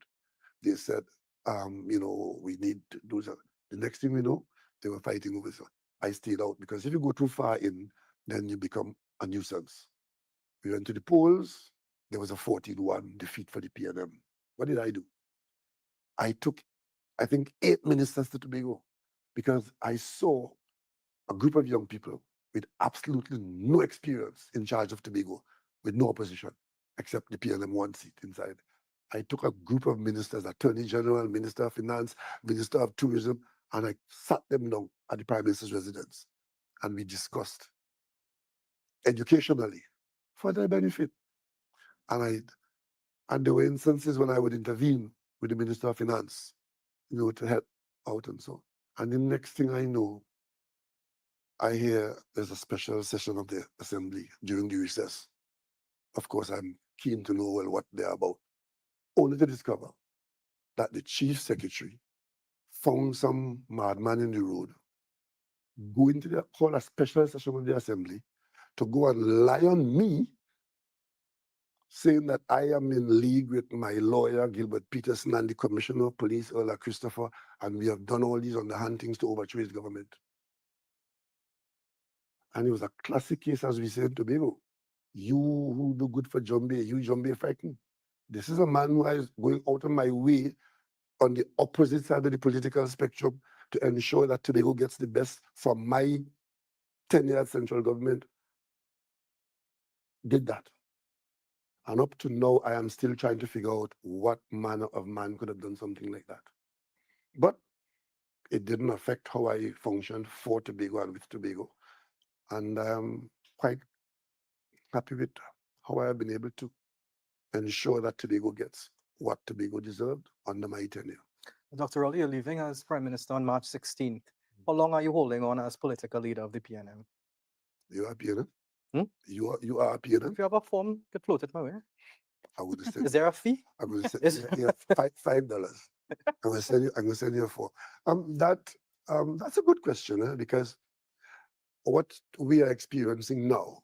They said, we need to do something. The next thing we know, they were fighting over it. I stayed out, because if you go too far in, then you become a nuisance. We went to the polls. There was a 14-1 defeat for the PNM. What did I do? I took, I think, 8 ministers to Tobago, because I saw a group of young people with absolutely no experience in charge of Tobago, with no opposition, except the PNM 1 seat inside. I took a group of ministers, Attorney General, Minister of Finance, Minister of Tourism, and I sat them down at the Prime Minister's residence, and we discussed educationally for their benefit. And there were instances when I would intervene with the Minister of Finance, to help out and so on. And the next thing I know, I hear there's a special session of the assembly during the recess. Of course, I'm keen to know, well, what they're about, only to discover that the chief secretary found some madman in the road, call a special session of the assembly to go and lie on me, saying that I am in league with my lawyer, Gilbert Peterson, and the Commissioner of Police, Earl Christopher, and we have done all these underhandings to overthrow his government. And it was a classic case, as we say in Tobago. You who do good for Jumbe, you Jumbe frightened. This is a man who is going out of my way on the opposite side of the political spectrum to ensure that Tobago gets the best from my tenure at central government. Did that. And up to now, I am still trying to figure out what manner of man could have done something like that. But it didn't affect how I functioned for Tobago and with Tobago. And I am quite happy with how I have been able to ensure that Tobago gets what Tobago deserved under my tenure. Dr. Rowley, you're leaving as Prime Minister on March 16th. How long are you holding on as political leader of the PNM? You are a PNM? Hmm? You are a PNM? If you have a form, you could float it my way. I would send Is there a fee? I will send Is- $5. I'm gonna send you a form. That's a good question, because what we are experiencing now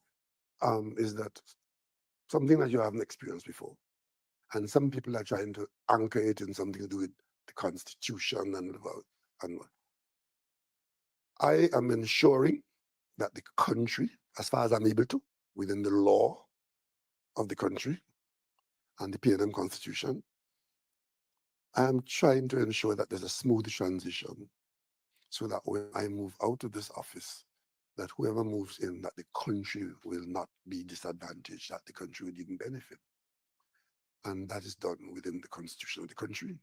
is that something that you haven't experienced before. And some people are trying to anchor it in something to do with the Constitution and I am ensuring that the country, as far as I'm able to, within the law of the country and the PNM Constitution, I'm trying to ensure that there's a smooth transition so that when I move out of this office, that whoever moves in, that the country will not be disadvantaged, that the country will even benefit. And that is done within the constitution of the country.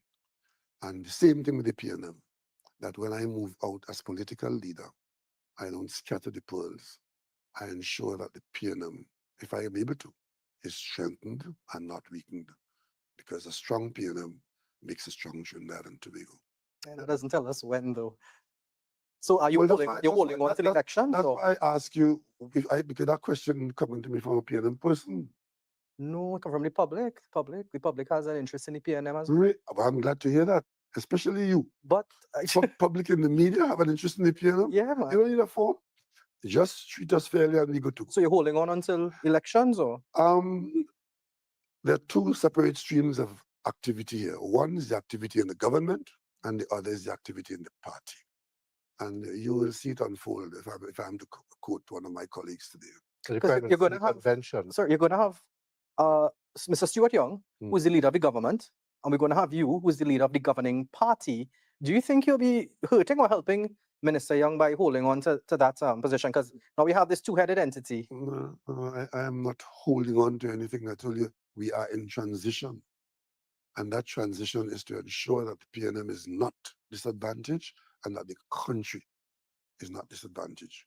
And the same thing with the PNM, that when I move out as political leader, I don't scatter the pearls. I ensure that the PNM, if I am able to, is strengthened and not weakened, because a strong PNM makes a strong Trinidad and Tobago. And that doesn't tell us when, though. So are you Well, holding, you're holding on to the election? That's why I ask you, because that question coming to me from a PNM person. No, it come from the public. The public has an interest in the PNM as well. Well, I'm glad to hear that, especially you. But Public in the media have an interest in the PNM. yeah, You man. don't need a form. Just treat us fairly and we go to. So you're holding on until elections, or? There are two separate streams of activity here. One is the activity in the government, and the other is the activity in the party. And you will see it unfold if I'm to quote one of my colleagues today. Because you're going to have convention. Sir, you're going to have Mr. Stuart Young, who's the leader of the government, and we're going to have you, who's the leader of the governing party. Do you think you'll be hurting or helping Minister Young by holding on to that position? Because now we have this two-headed entity. No, I am not holding on to anything. I told you, we are in transition. And that transition is to ensure that the PNM is not disadvantaged and that the country is not disadvantaged.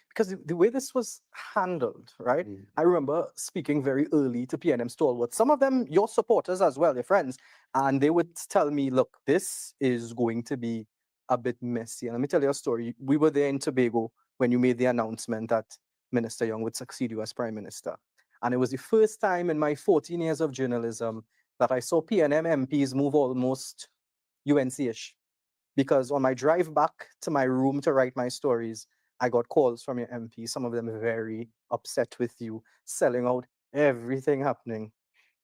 Because the way this was handled, right? I remember speaking very early to PNM stalwarts, some of them your supporters as well, your friends, and they would tell me, look, this is going to be a bit messy. And let me tell you a story. We were there in Tobago when you made the announcement that Minister Young would succeed you as Prime Minister. And it was the first time in my 14 years of journalism that I saw PNM MPs move almost UNC-ish. Because on my drive back to my room to write my stories, I got calls from your MP, some of them very upset with you, selling out everything happening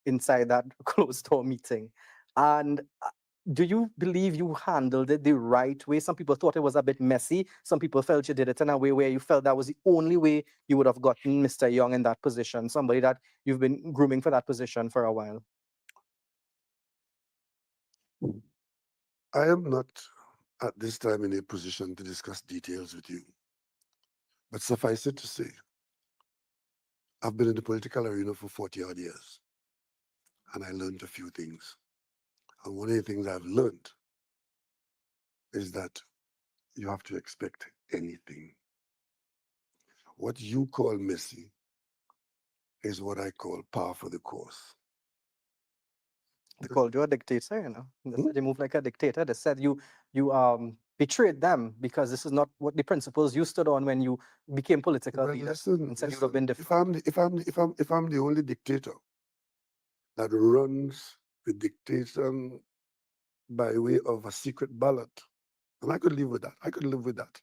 inside that closed door meeting. And do you believe you handled it the right way? Some people thought it was a bit messy. Some people felt you did it in a way where you felt that was the only way you would have gotten Mr. Young in that position, somebody that you've been grooming for that position for a while. I am not at this time in a position to discuss details with you. But suffice it to say, I've been in the political arena for 40-odd years, and I learned a few things. And one of the things I've learned is that you have to expect anything. What you call messy is what I call par for the course. They called you a dictator, you know. They said you move like a dictator. They said you betrayed them because this is not what the principles you stood on when you became political leader. Listen, you would have been different. if I'm the only dictator that runs the dictation by way of a secret ballot, and I could live with that. I could live with that.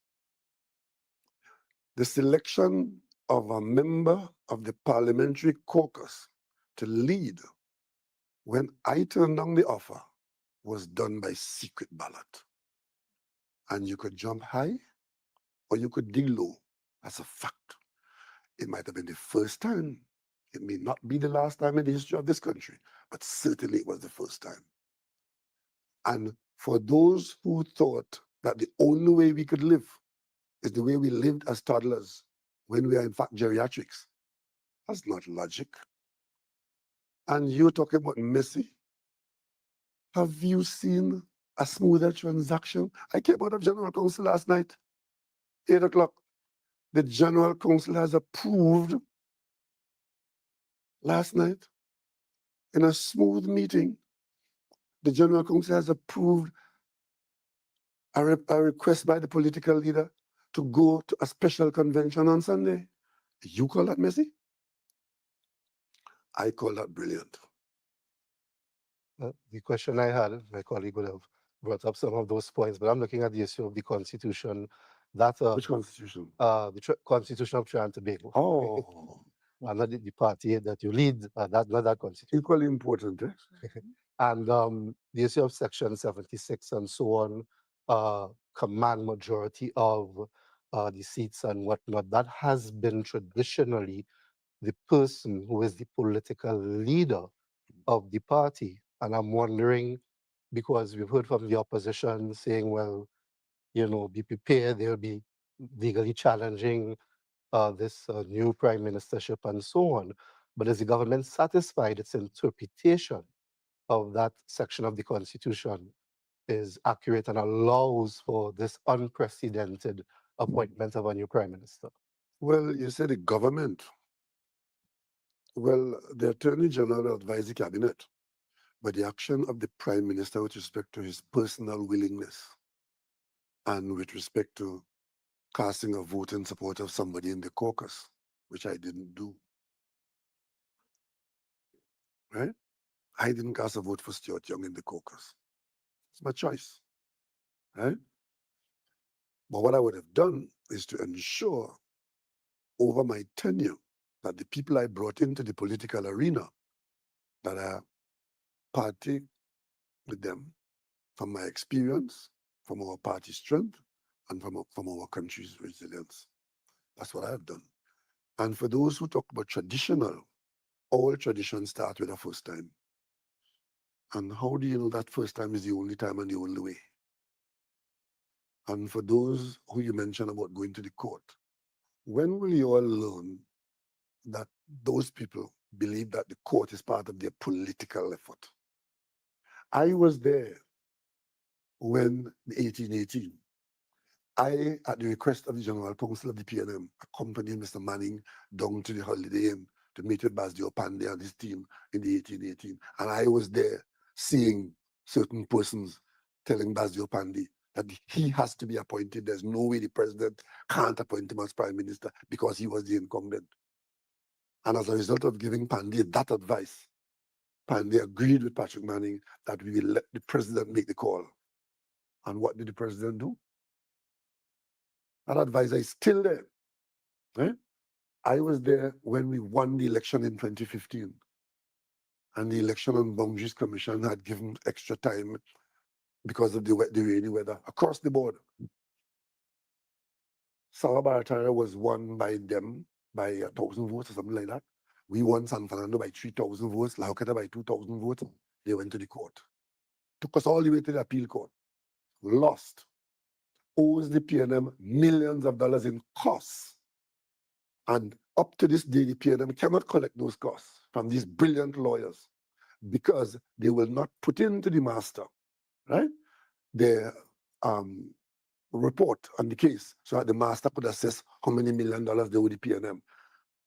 The selection of a member of the parliamentary caucus to lead when I turned down the offer was done by secret ballot. And you could jump high or you could dig low. That's a fact. It might have been the first time. It may not be the last time in the history of this country, but certainly it was the first time. And for those who thought that the only way we could live is the way we lived as toddlers when we are in fact geriatrics, that's not logic. And you're talking about messy. Have you seen a smoother transaction? I came out of General Council last night, 8 o'clock. The General Council has approved last night in a smooth meeting The General Council has approved a request by the political leader to go to a special convention on Sunday. You call that messy? I call that brilliant. The question I had, my colleague would have brought up some of those points, but I'm looking at the issue of the constitution. That Which constitution? the constitution of Trinidad and Tobago. Oh, And not the party that you lead, not that constitution. equally important. Eh? And the issue of Section 76 and so on, command majority of the seats and whatnot, that has been traditionally the person who is the political leader of the party. And I'm wondering, because we've heard from the opposition saying, well, you know, be prepared, they'll be legally challenging this new prime ministership and so on. But is the government satisfied its interpretation of that section of the constitution is accurate and allows for this unprecedented appointment of a new prime minister? Well, you said the government. Well, the Attorney General advised the cabinet, but the action of the Prime Minister with respect to his personal willingness and with respect to casting a vote in support of somebody in the caucus, which I didn't do. Right? I didn't cast a vote for Stuart Young in the caucus. It's my choice. Right? But what I would have done is to ensure over my tenure that the people I brought into the political arena, that I partake with them from my experience, from our party strength, and from our country's resilience. That's what I have done. And for those who talk about traditional, all traditions start with a first time. And how do you know that first time is the only time and the only way? And for those who you mentioned about going to the court, when will you all learn that those people believe that the court is part of their political effort? I was there when the 1818, I, at the request of the General Council of the PNM, accompanied Mr. Manning down to the Holiday Inn to meet with Basdio Pandey and his team in the 1818. And I was there seeing certain persons telling Basdio Pandey that he has to be appointed. There's no way the president can't appoint him as prime minister because he was the incumbent. And as a result of giving Pandey that advice, Pandey agreed with Patrick Manning that we will let the president make the call. And what did the president do? That advisor is still there. Right? I was there when we won the election in 2015. And the Election and Boundaries Commission had given extra time because of the rainy weather across the board. Sarah Baratara was won by them by 1,000 votes or something like that. We won San Fernando by 3,000 votes, La Joqueta by 2,000 votes. They went to the court. Took us all the way to the appeal court. Lost. Owes the PNM millions of dollars in costs. And up to this day, the PNM cannot collect those costs from these brilliant lawyers because they will not put into the master, right, their report on the case so that the master could assess how many $1 million they owe the PNM.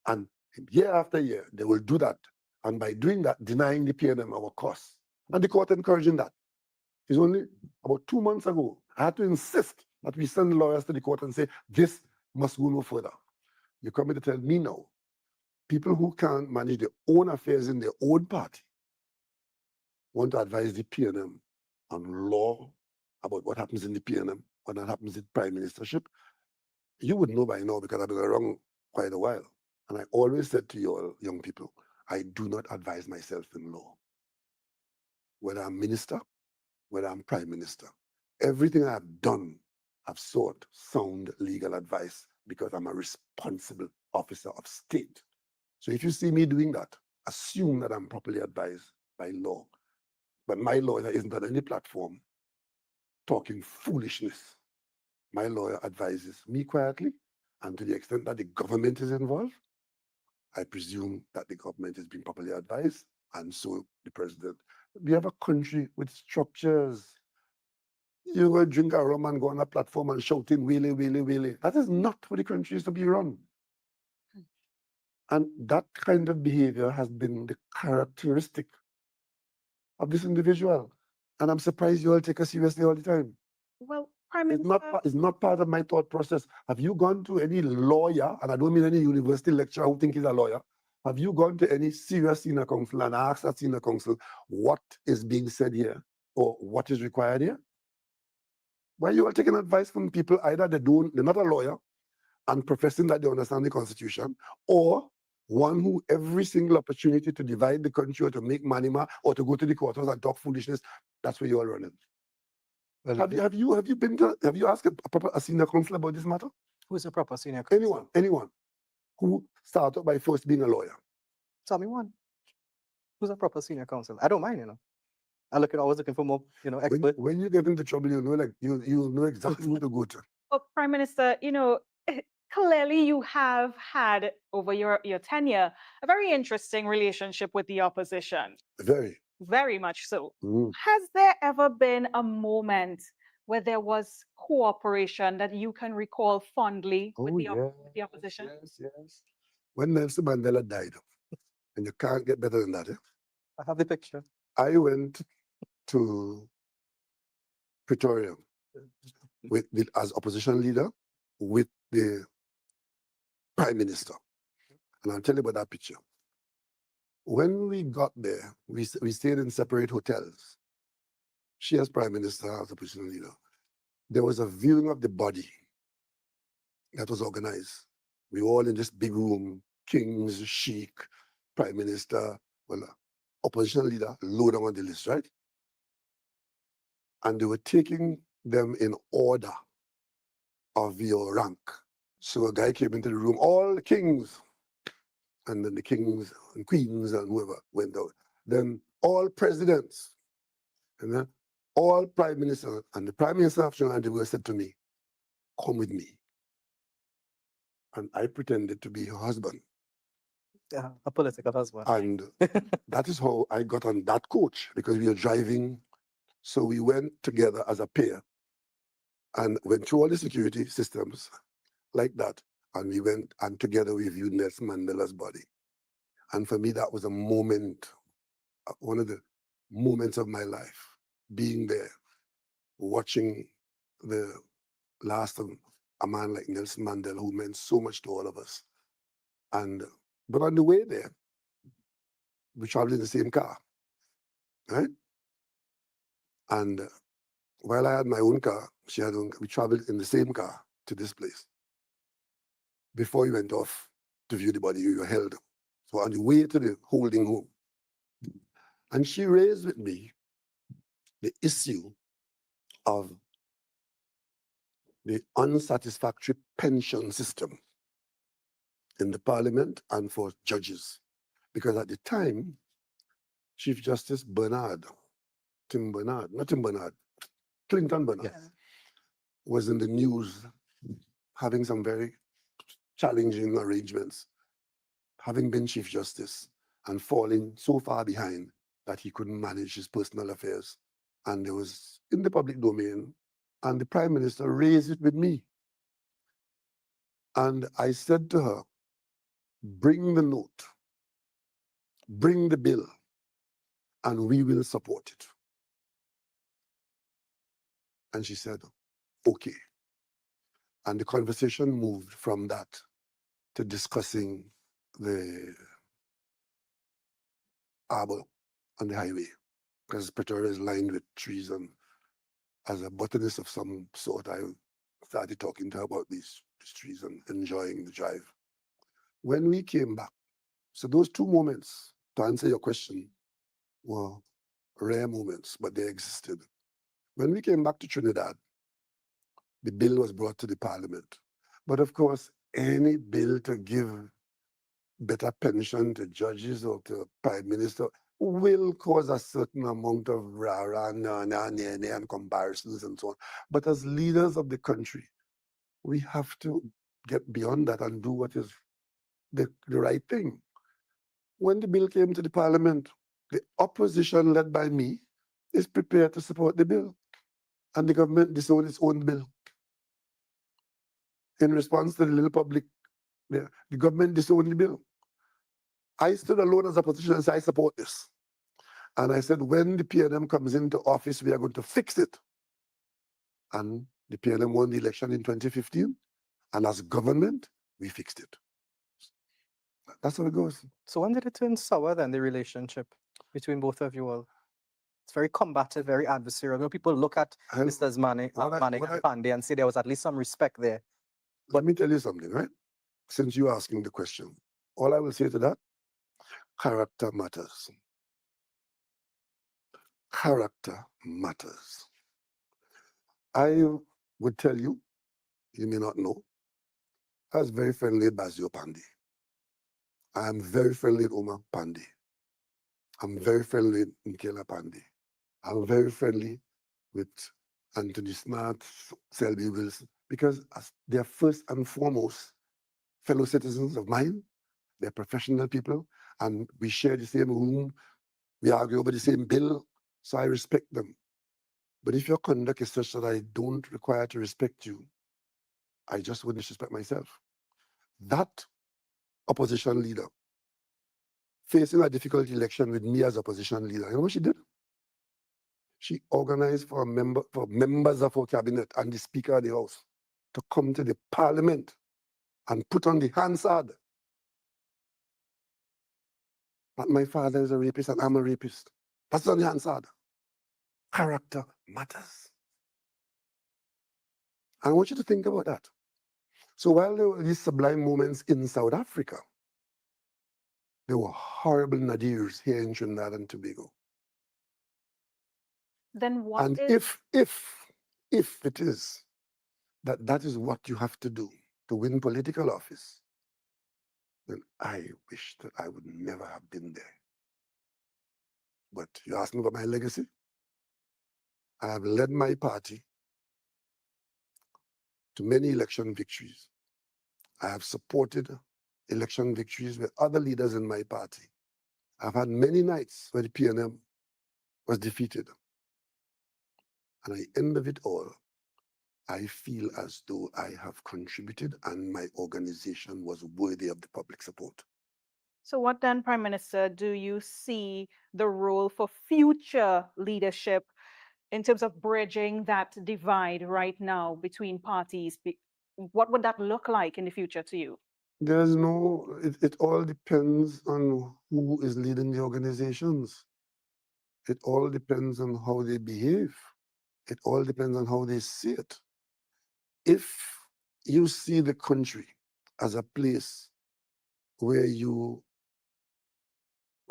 And year after year, they will do that. And by doing that, denying the PNM our costs. And the court encouraging that. It's only about 2 months ago, I had to insist that we send lawyers to the court and say, this must go no further. You come here to tell me now, people who can't manage their own affairs in their own party want to advise the PNM on law about what happens in the PNM, what happens in prime ministership. You would know by now because I've been around quite a while. And I always said to you all young people, I do not advise myself in law. Whether I'm minister, whether I'm prime minister, everything I've done, I've sought sound legal advice because I'm a responsible officer of state. So if you see me doing that, assume that I'm properly advised by law. But my lawyer isn't on any platform talking foolishness. My lawyer advises me quietly, and to the extent that the government is involved, I presume that the government is being properly advised, and so the president. We have a country with structures. You go drink a rum and go on a platform and shouting, wheelie, wheelie, wheelie. That is not how the country is to be run. And that kind of behavior has been the characteristic of this individual. And I'm surprised you all take us seriously all the time. Well, Prime It's Minister, it's not part of my thought process. Have you gone to any lawyer, and I don't mean any university lecturer who think he's a lawyer, have you gone to any serious senior counsel and asked that senior counsel what is being said here or what is required here? Why are you all taking advice from people either they're not a lawyer and professing that they understand the Constitution, or one who every single opportunity to divide the country or to make money or to go to the courthouse and talk foolishness, that's where you're all running. Well, Have you asked a senior counsel about this matter? Who's a proper senior counsel? Anyone who started by first being a lawyer. Tell me one. Who's a proper senior counsel? I don't mind, you know. Always looking for more, you know, expert. When you get into trouble, you know exactly who to go to. well, Prime Minister, you know, clearly you have had over your tenure a very interesting relationship with the opposition. Very much so. Mm. Has there ever been a moment where there was cooperation that you can recall fondly with the opposition? Yes. When Nelson Mandela died, and you can't get better than that. I have the picture. I went to Pretoria as opposition leader with the Prime Minister. And I'll tell you about that picture. When we got there, we stayed in separate hotels. She as Prime Minister, as opposition leader. There was a viewing of the body that was organized. We were all in this big room, kings, sheik, Prime Minister, opposition leader, low down on the list, right? And they were taking them in order of your rank. So a guy came into the room, all the kings, and then the kings and queens and whoever went out. Then all presidents, and then all prime ministers. And the Prime Minister of Trinidad said to me, "Come with me." And I pretended to be her husband. Yeah, a political husband. And that is how I got on that coach, because we were driving. So we went together as a pair and went through all the security systems like that. And we went, and together we viewed Nelson Mandela's body. And for me, that was a moment, one of the moments of my life, being there, watching the last of a man like Nelson Mandela, who meant so much to all of us. But on the way there, we traveled in the same car, right? And while I had my own car, she had her own car, we traveled in the same car to this place. Before we went off to view the body, we were held. So on the way to the holding home, and she raised with me the issue of the unsatisfactory pension system in the parliament and for judges. Because at the time, Chief Justice Clinton Bernard, Yes. was in the news having some very challenging arrangements, having been Chief Justice and falling so far behind that he couldn't manage his personal affairs. And it was in the public domain, and the Prime Minister raised it with me. And I said to her, bring the note, bring the bill, and we will support it. And she said, okay. And the conversation moved from that to discussing the arbor on the highway, because Pretoria is lined with trees, and as a botanist of some sort, I started talking to her about these trees and enjoying the drive. When we came back, so those two moments, to answer your question, were rare moments, but they existed. When we came back to Trinidad, the bill was brought to the parliament. But of course, any bill to give better pension to judges or to prime minister will cause a certain amount of rah-rah, na-na, and comparisons and so on. But as leaders of the country, we have to get beyond that and do what is the right thing. When the bill came to the parliament, the opposition led by me is prepared to support the bill. And the government disowned its own bill. In response to the little public, the government disowned the bill. I stood alone as opposition and said, I support this. And I said, when the PNM comes into office, we are going to fix it. And the PNM won the election in 2015. And as government, we fixed it. That's how it goes. So when did it turn sour then, the relationship between both of you all? It's very combative, very adversarial. You know, people look at And Mr. Manning and Pandey and say there was at least some respect there. let me tell you something, right? Since you're asking the question, all I will say to that, character matters. Character matters. I would tell you, you may not know, I was very friendly with Basio Pandey. I am very friendly with Omar Pandey. I'm very friendly with Michaela Pandey. I'm very friendly with Anthony Smart, Selby Wilson, because they're first and foremost fellow citizens of mine. They're professional people, and we share the same room. We argue over the same bill, so I respect them. But if your conduct is such that I don't require to respect you, I just wouldn't respect myself. That opposition leader facing a difficult election with me as opposition leader, you know what she did? She organized for members of her cabinet and the Speaker of the House to come to the Parliament and put on the Hansard that my father is a rapist and I'm a rapist. That's on the Hansard. Character matters. I want you to think about that. So while there were these sublime moments in South Africa, there were horrible nadirs here in Trinidad and Tobago. Then what And is... if it is that is what you have to do to win political office, then I wish that I would never have been there. But you ask me about my legacy? I have led my party to many election victories. I have supported election victories with other leaders in my party. I've had many nights where the PNM was defeated. And at the end of it all, I feel as though I have contributed and my organization was worthy of the public support. So what then, Prime Minister, do you see the role for future leadership in terms of bridging that divide right now between parties? What would that look like in the future to you? There's no, it all depends on who is leading the organizations. It all depends on how they behave. It all depends on how they see it. If you see the country as a place where you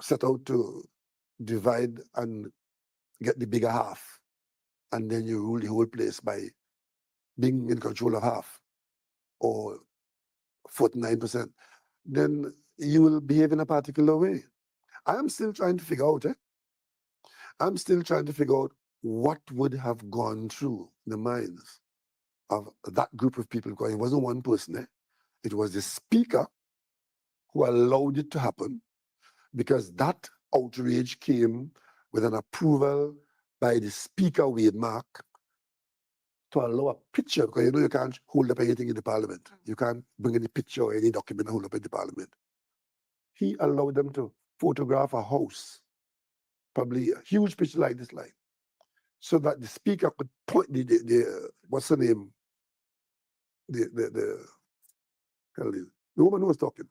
set out to divide and get the bigger half, and then you rule the whole place by being in control of half or 49%, then you will behave in a particular way. I am still trying to figure out, I'm still trying to figure out what would have gone through the minds of that group of people, because it wasn't one person, it was the speaker who allowed it to happen, because that outrage came with an approval by the speaker, Wade Mark, to allow a picture, because you know you can't hold up anything in the parliament. You can't bring any picture or any document and hold up in the parliament. He allowed them to photograph a house, probably a huge picture like this, like, so that the speaker could point the what's her name? The woman who was talking.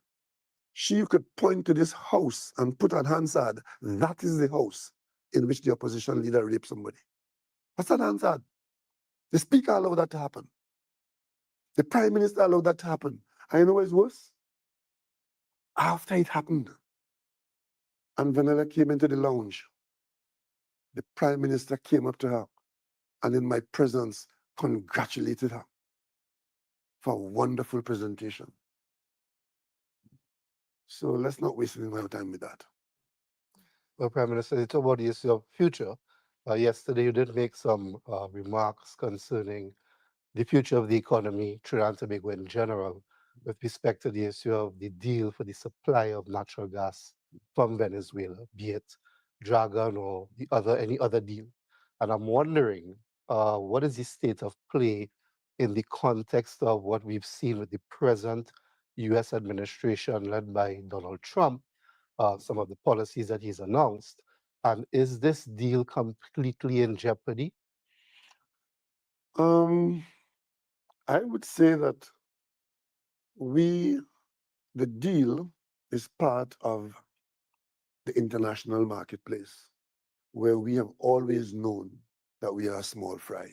She could point to this house and put on Hansard, that is the house in which the opposition leader raped somebody. That's not Hansard. The speaker allowed that to happen. The prime minister allowed that to happen. And you know what's worse? After it happened, and Vanilla came into the lounge, the prime minister came up to her and in my presence congratulated her for a wonderful presentation. So let's not waste any more time with that. Well, Prime Minister, you talk about the issue of future. Yesterday, you did make some remarks concerning the future of the economy, Trinidad and Tobago in general, with respect to the issue of the deal for the supply of natural gas from Venezuela, be it Dragon or any other deal. And I'm wondering, what is the state of play in the context of what we've seen with the present U.S. administration led by Donald Trump, some of the policies that he's announced, And is this deal completely in jeopardy? I would say that the deal is part of the international marketplace, where we have always known that we are a small fry.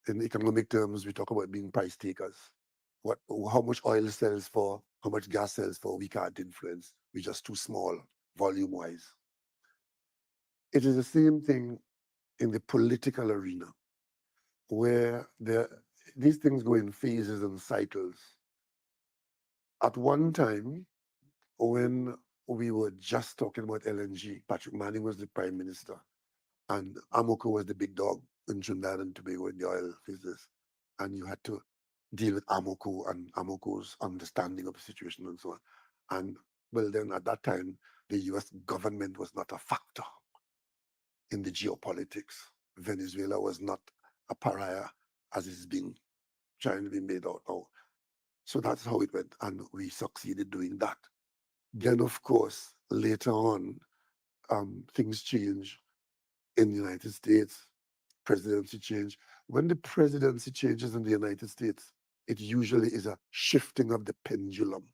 In economic terms, we talk about being price takers. How much oil sells for, how much gas sells for, we can't influence. We're just too small, volume-wise. It is the same thing in the political arena, where these things go in phases and cycles. At one time, when we were just talking about LNG, Patrick Manning was the prime minister, and Amoco was the big dog in Trinidad and Tobago in the oil business. And you had to deal with Amoco and Amoco's understanding of the situation and so on. And well, then at that time, the US government was not a factor in the geopolitics. Venezuela was not a pariah as it's being trying to be made out now. So that's how it went, and we succeeded doing that. Then, of course, later on, things change in the United States, presidency change. When the presidency changes in the United States, it usually is a shifting of the pendulum.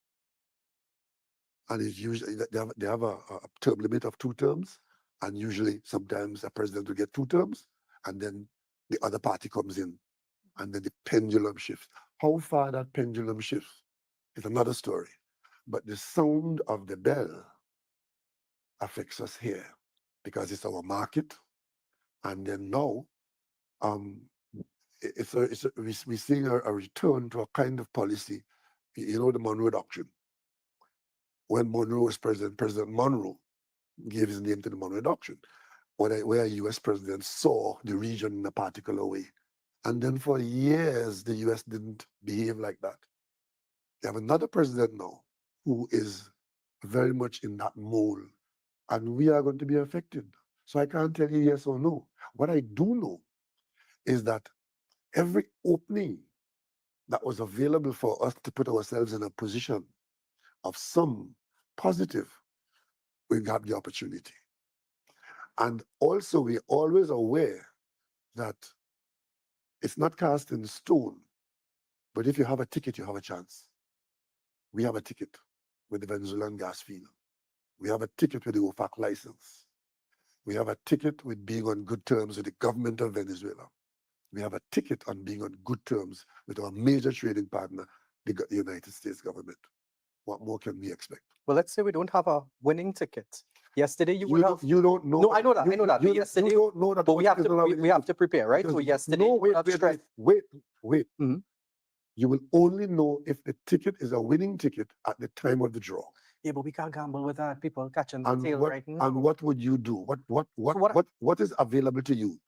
And it's usually, they have a term limit of 2 terms, and usually sometimes a president will get 2 terms, and then the other party comes in, and then the pendulum shifts. How far that pendulum shifts is another story. But the sound of the bell affects us here because it's our market. And then now, we're seeing a return to a kind of policy, you know, the Monroe Doctrine. When Monroe was president, President Monroe gave his name to the Monroe Doctrine, where a US president saw the region in a particular way. And then for years, the US didn't behave like that. You have another president now who is very much in that mold, and we are going to be affected. So I can't tell you yes or no. What I do know is that every opening that was available for us to put ourselves in a position of some positive, we have the opportunity. And also, we're always aware that it's not cast in stone, but if you have a ticket, you have a chance. We have a ticket with the Venezuelan gas field. We have a ticket with the OFAC license. We have a ticket with being on good terms with the government of Venezuela. We have a ticket on being on good terms with our major trading partner, the United States government. What more can we expect? Well, let's say we don't have a winning ticket. Yesterday you would have. You don't know. No, I know that. I know that. But yesterday, you don't know that. but we have to prepare, right? So yesterday, no, you would have stressed. wait. Mhm. You will only know if the ticket is a winning ticket at the time of the draw. Yeah, but we can't gamble with that. People catching the tail right now. And what would you do? What is available to you?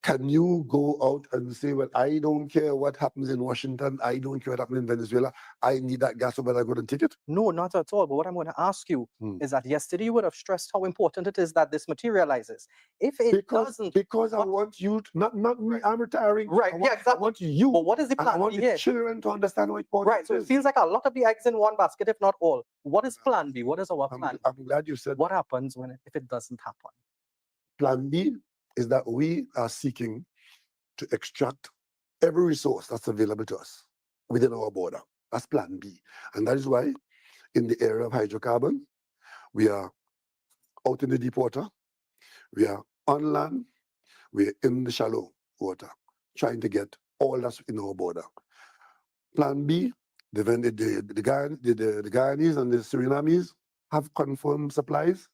Can you go out and say, well, I don't care what happens in Washington. I don't care what happens in Venezuela. I need that gas over there, I go and take it? No, not at all. But what I'm going to ask you is that yesterday you would have stressed how important it is that this materializes. If it doesn't. Because I want you, not me, right. I'm retiring. Right, yeah, exactly. I want you. But what is the plan? I want the children to understand how important right, so it feels like a lot of the eggs in one basket, if not all. What is plan B? What is our plan? I'm glad you said. What happens if it doesn't happen? Plan B is that we are seeking to extract every resource that's available to us within our border. That's plan B. And that is why in the area of hydrocarbon, we are out in the deep water, we are on land, we are in the shallow water, trying to get all that's in our border. Plan B, the Guyanese and the Surinamese have confirmed supplies,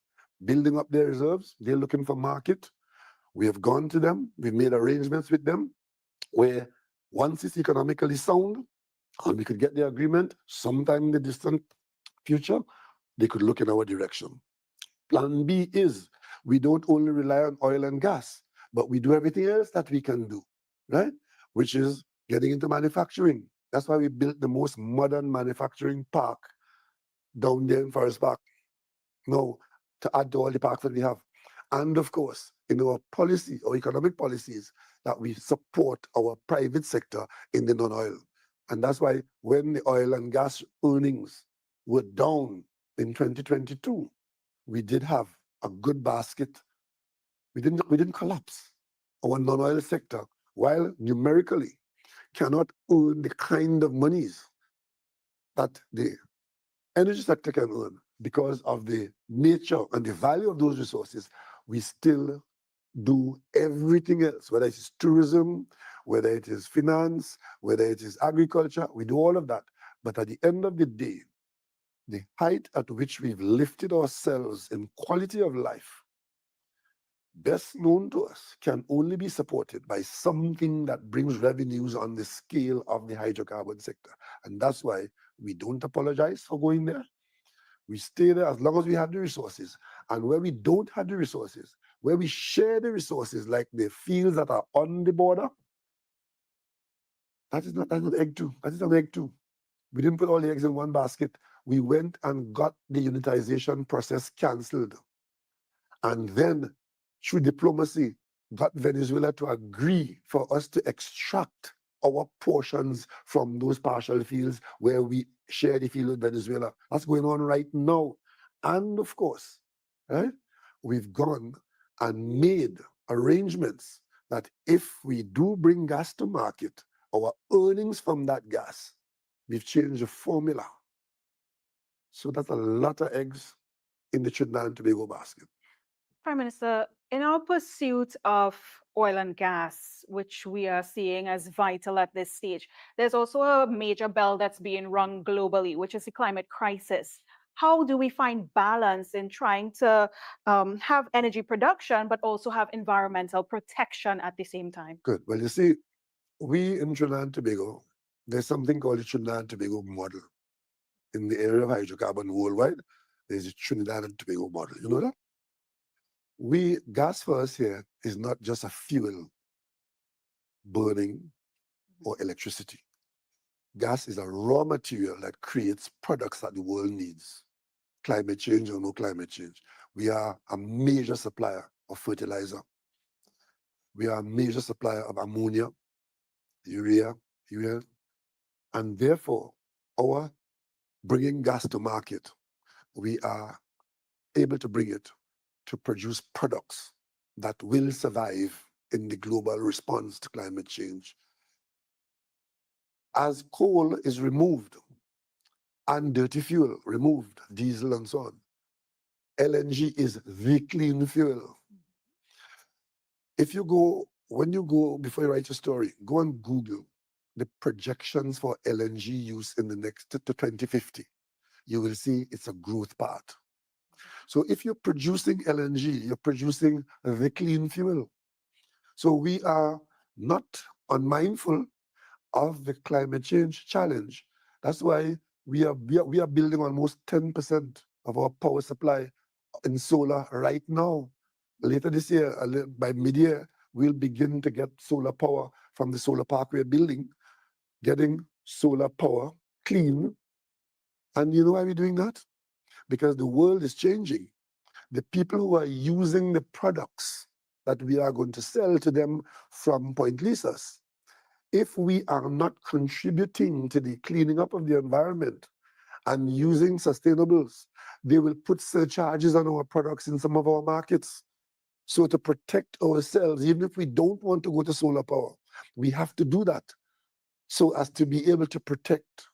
building up their reserves. They're looking for market. We have gone to them. We've made arrangements with them where once it's economically sound and we could get the agreement sometime in the distant future, they could look in our direction. Plan B is we don't only rely on oil and gas, but we do everything else that we can do, right? Which is getting into manufacturing. That's why we built the most modern manufacturing park down there in Forest Park. No, to add to all the parks that we have. And of course, in our policy, our economic policies, that we support our private sector in the non-oil. And that's why when the oil and gas earnings were down in 2022, we did have a good basket. We didn't collapse. Our non-oil sector, while numerically cannot earn the kind of monies that the energy sector can earn because of the nature and the value of those resources, we still do everything else, whether it is tourism, whether it is finance, whether it is agriculture, we do all of that. But at the end of the day, the height at which we've lifted ourselves in quality of life, best known to us, can only be supported by something that brings revenues on the scale of the hydrocarbon sector. And that's why we don't apologize for going there. We stay there as long as we have the resources. And where we don't have the resources, where we share the resources, like the fields that are on the border, that's not egg too. That is an egg too. We didn't put all the eggs in one basket. We went and got the unitization process cancelled. And then, through diplomacy, got Venezuela to agree for us to extract our portions from those partial fields where we share the field with Venezuela. That's going on right now. And of course, right, we've gone and made arrangements that if we do bring gas to market, our earnings from that gas, we've changed the formula. So that's a lot of eggs in the Trinidad and Tobago basket. Prime Minister, in our pursuit of oil and gas, which we are seeing as vital at this stage, there's also a major bell that's being rung globally, which is the climate crisis. How do we find balance in trying to have energy production, but also have environmental protection at the same time? Good. Well, you see, we in Trinidad and Tobago, there's something called the Trinidad and Tobago model. In the area of hydrocarbon worldwide, there's a Trinidad and Tobago model. You know that? Gas for us here is not just a fuel burning or electricity. Gas is a raw material that creates products that the world needs. Climate change or no climate change. We are a major supplier of fertilizer. We are a major supplier of ammonia, urea, and therefore, our bringing gas to market, we are able to bring it to produce products that will survive in the global response to climate change. As coal is removed and dirty fuel removed, diesel and so on, LNG is the clean fuel. When you go, before you write your story, go and Google the projections for LNG use in the next to 2050. You will see it's a growth path. So if you're producing LNG, you're producing the clean fuel. So we are not unmindful of the climate change challenge. That's why we are building almost 10% of our power supply in solar right now. Later this year, by mid-year, we'll begin to get solar power from the solar park we're building, getting solar power clean. And you know why we're doing that? Because the world is changing. The people who are using the products that we are going to sell to them from Point Lisas, if we are not contributing to the cleaning up of the environment and using sustainables, they will put surcharges on our products in some of our markets. So to protect ourselves, even if we don't want to go to solar power, we have to do that so as to be able to protect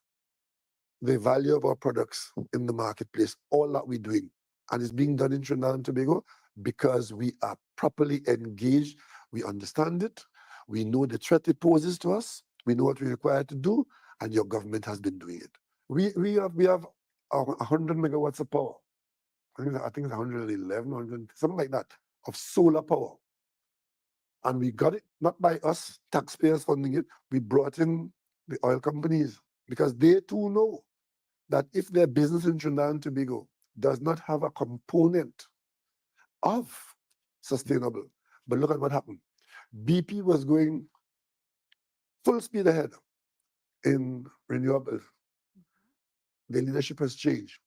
the value of our products in the marketplace. All that we're doing. And it's being done in Trinidad and Tobago because we are properly engaged. We understand it. We know the threat it poses to us. We know what we're required to do, and your government has been doing it. We have 100 megawatts of power. I think it's 111, something like that, of solar power. And we got it, not by us, taxpayers funding it. We brought in the oil companies because they too know that if their business in Trinidad and Tobago does not have a component of sustainable, but look at what happened. BP was going full speed ahead in renewables. The leadership has changed.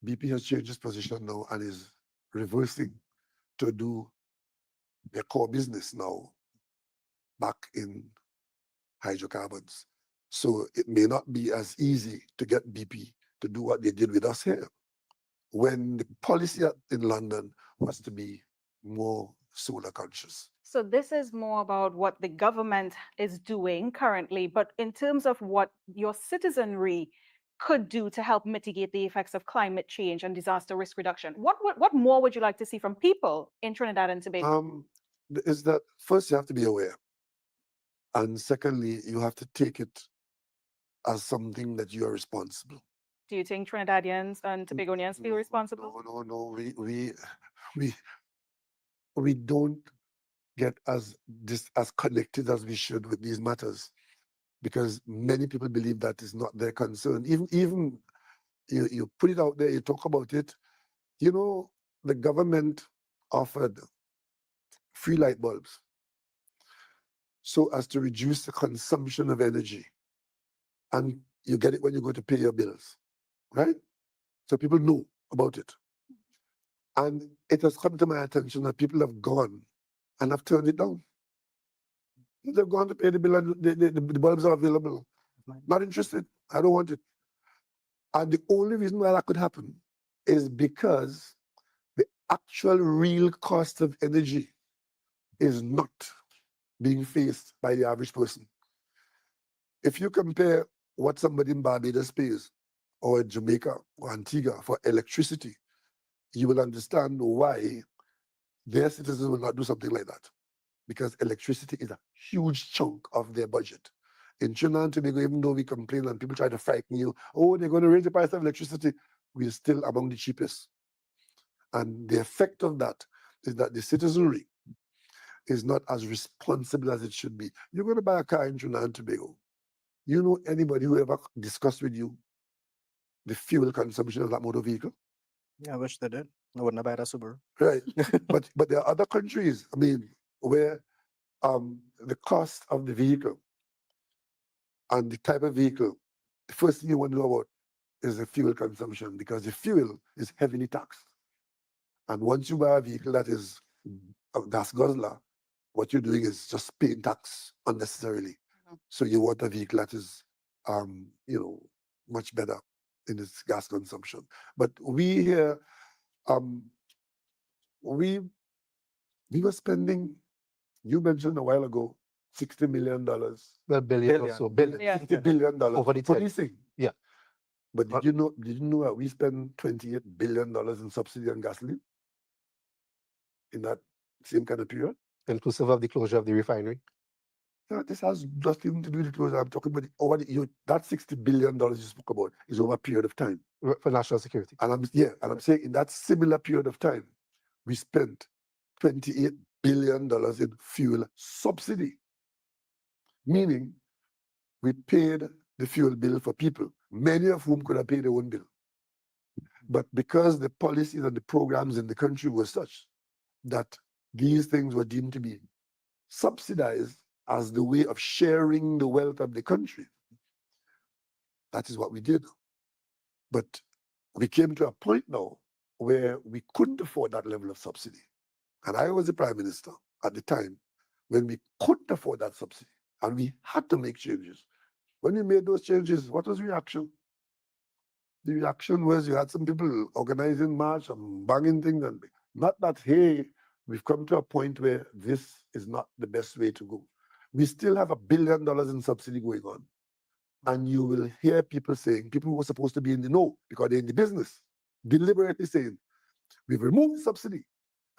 BP has changed its position now and is reversing to do their core business now back in hydrocarbons. So it may not be as easy to get BP to do what they did with us here. when the policy in London was to be more solar conscious. So this is more about what the government is doing currently, but in terms of what your citizenry could do to help mitigate the effects of climate change and disaster risk reduction, what more would you like to see from people in Trinidad and Tobago? Is that first you have to be aware, and secondly, you have to take it as something that you are responsible. Do you think Trinidadians and Tobagonians feel responsible? No. We don't get as connected as we should with these matters, because many people believe that is not their concern. Even you put it out there, you talk about it. You know, the government offered free light bulbs so as to reduce the consumption of energy, and you get it when you go to pay your bills, right? So people know about it. And it has come to my attention that people have gone and have turned it down. They've gone to pay the bill and the bulbs are available. Not interested. I don't want it. And the only reason why that could happen is because the actual real cost of energy is not being faced by the average person. If you compare what somebody in Barbados pays, or in Jamaica or Antigua for electricity, you will understand why their citizens will not do something like that. Because electricity is a huge chunk of their budget. In Trinidad and Tobago, even though we complain and people try to frighten you, oh, they're going to raise the price of electricity, we're still among the cheapest. And the effect of that is that the citizenry is not as responsible as it should be. You're going to buy a car in Trinidad and Tobago. You know anybody who ever discussed with you the fuel consumption of that motor vehicle? Yeah, I wish they did. I wouldn't have bought a Subaru. Right. but there are other countries, I mean, where the cost of the vehicle and the type of vehicle, the first thing you want to know about is the fuel consumption, because the fuel is heavily taxed. And once you buy a vehicle that is a gas guzzler, what you're doing is just paying tax unnecessarily. So you want a vehicle that is, much better in its gas consumption. But we here, we were spending, you mentioned a while ago, $60 million. Well, billion or so, billion. Yeah. $50 billion Over the for 10. policing. Yeah. But did you know that we spend $28 billion in subsidy on gasoline in that same kind of period? Inclusive of the closure of the refinery. No, this has nothing to do with the closure. I'm talking about that $60 billion you spoke about is over a period of time. For national security. And I'm saying in that similar period of time, we spent $28 billion in fuel subsidy. Meaning, we paid the fuel bill for people, many of whom could have paid their own bill. But because the policies and the programs in the country were such that these things were deemed to be subsidized as the way of sharing the wealth of the country, that is what we did. But we came to a point now where we couldn't afford that level of subsidy. And I was the Prime Minister at the time when we couldn't afford that subsidy. And we had to make changes. When we made those changes, what was the reaction? The reaction was you had some people organizing march and banging things, and not that, hey, we've come to a point where this is not the best way to go. We still have $1 billion in subsidy going on. And you will hear people saying, people who are supposed to be in the know because they're in the business, deliberately saying, we've removed the subsidy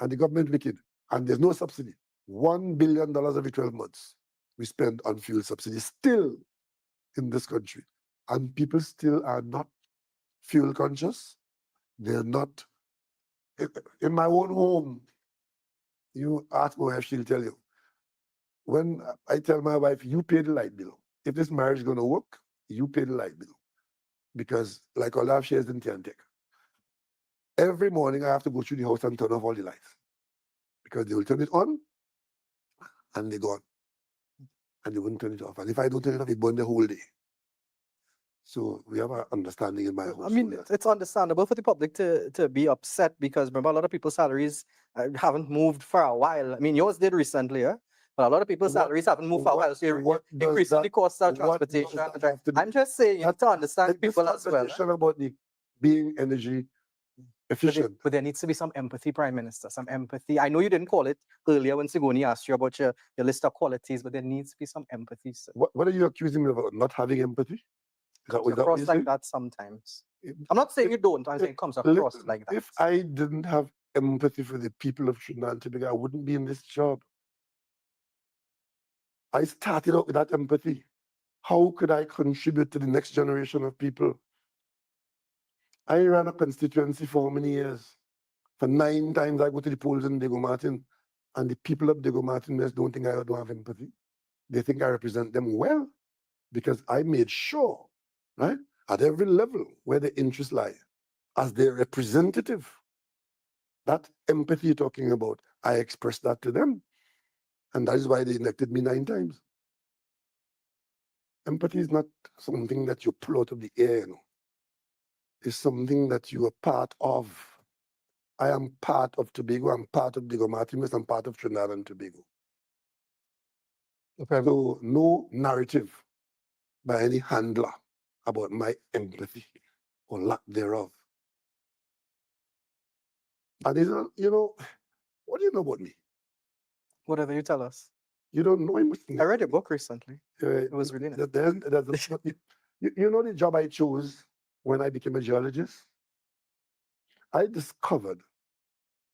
and the government wicked, and there's no subsidy. $1 billion every 12 months we spend on fuel subsidy still in this country. And people still are not fuel conscious. They're not. In my own home, you ask my wife, she'll tell you. When I tell my wife, you pay the light bill. If this marriage is going to work, you pay the light bill. Because like all our shares in T&T, every morning I have to go through the house and turn off all the lights. Because they will turn it on and they're gone. And they wouldn't turn it off. And if I don't turn it off, it burn the whole day. So we have an understanding in my house. I mean, it's understandable for the public to be upset because remember, a lot of people's salaries haven't moved for a while. I mean, yours did recently, yeah? But a lot of people's salaries haven't moved for a while. So you're increasing the cost of transportation. I'm just saying, you have to understand people as well. About the being energy efficient. But there needs to be some empathy, Prime Minister, some empathy. I know you didn't call it earlier when Sigoni asked you about your list of qualities, but there needs to be some empathy, sir. What are you accusing me about? Not having empathy? Is that You what cross you're like saying? that sometimes. I'm not saying you don't, I'm saying it comes across Listen, like that. if I didn't have empathy for the people of Trinidad and Tobago, I wouldn't be in this job. I started out with that empathy. How could I contribute to the next generation of people? I ran a constituency for how many years? For 9 times I go to the polls in Diego Martin, and the people of Diego Martin just don't think I don't have empathy. They think I represent them well, because I made sure, right, at every level where the interests lie, as their representative, that empathy you're talking about, I expressed that to them. And that is why they elected me 9 times. Empathy is not something that you pull out of the air, you know. It's something that you are part of. I am part of Tobago, I'm part of Diego Martinez, I'm part of Trinidad and Tobago. So no narrative by any handler about my empathy or lack thereof. And you know, what do you know about me? Whatever you tell us. You don't know him. I read your book recently. It was really nice. You know the job I chose when I became a geologist? I discovered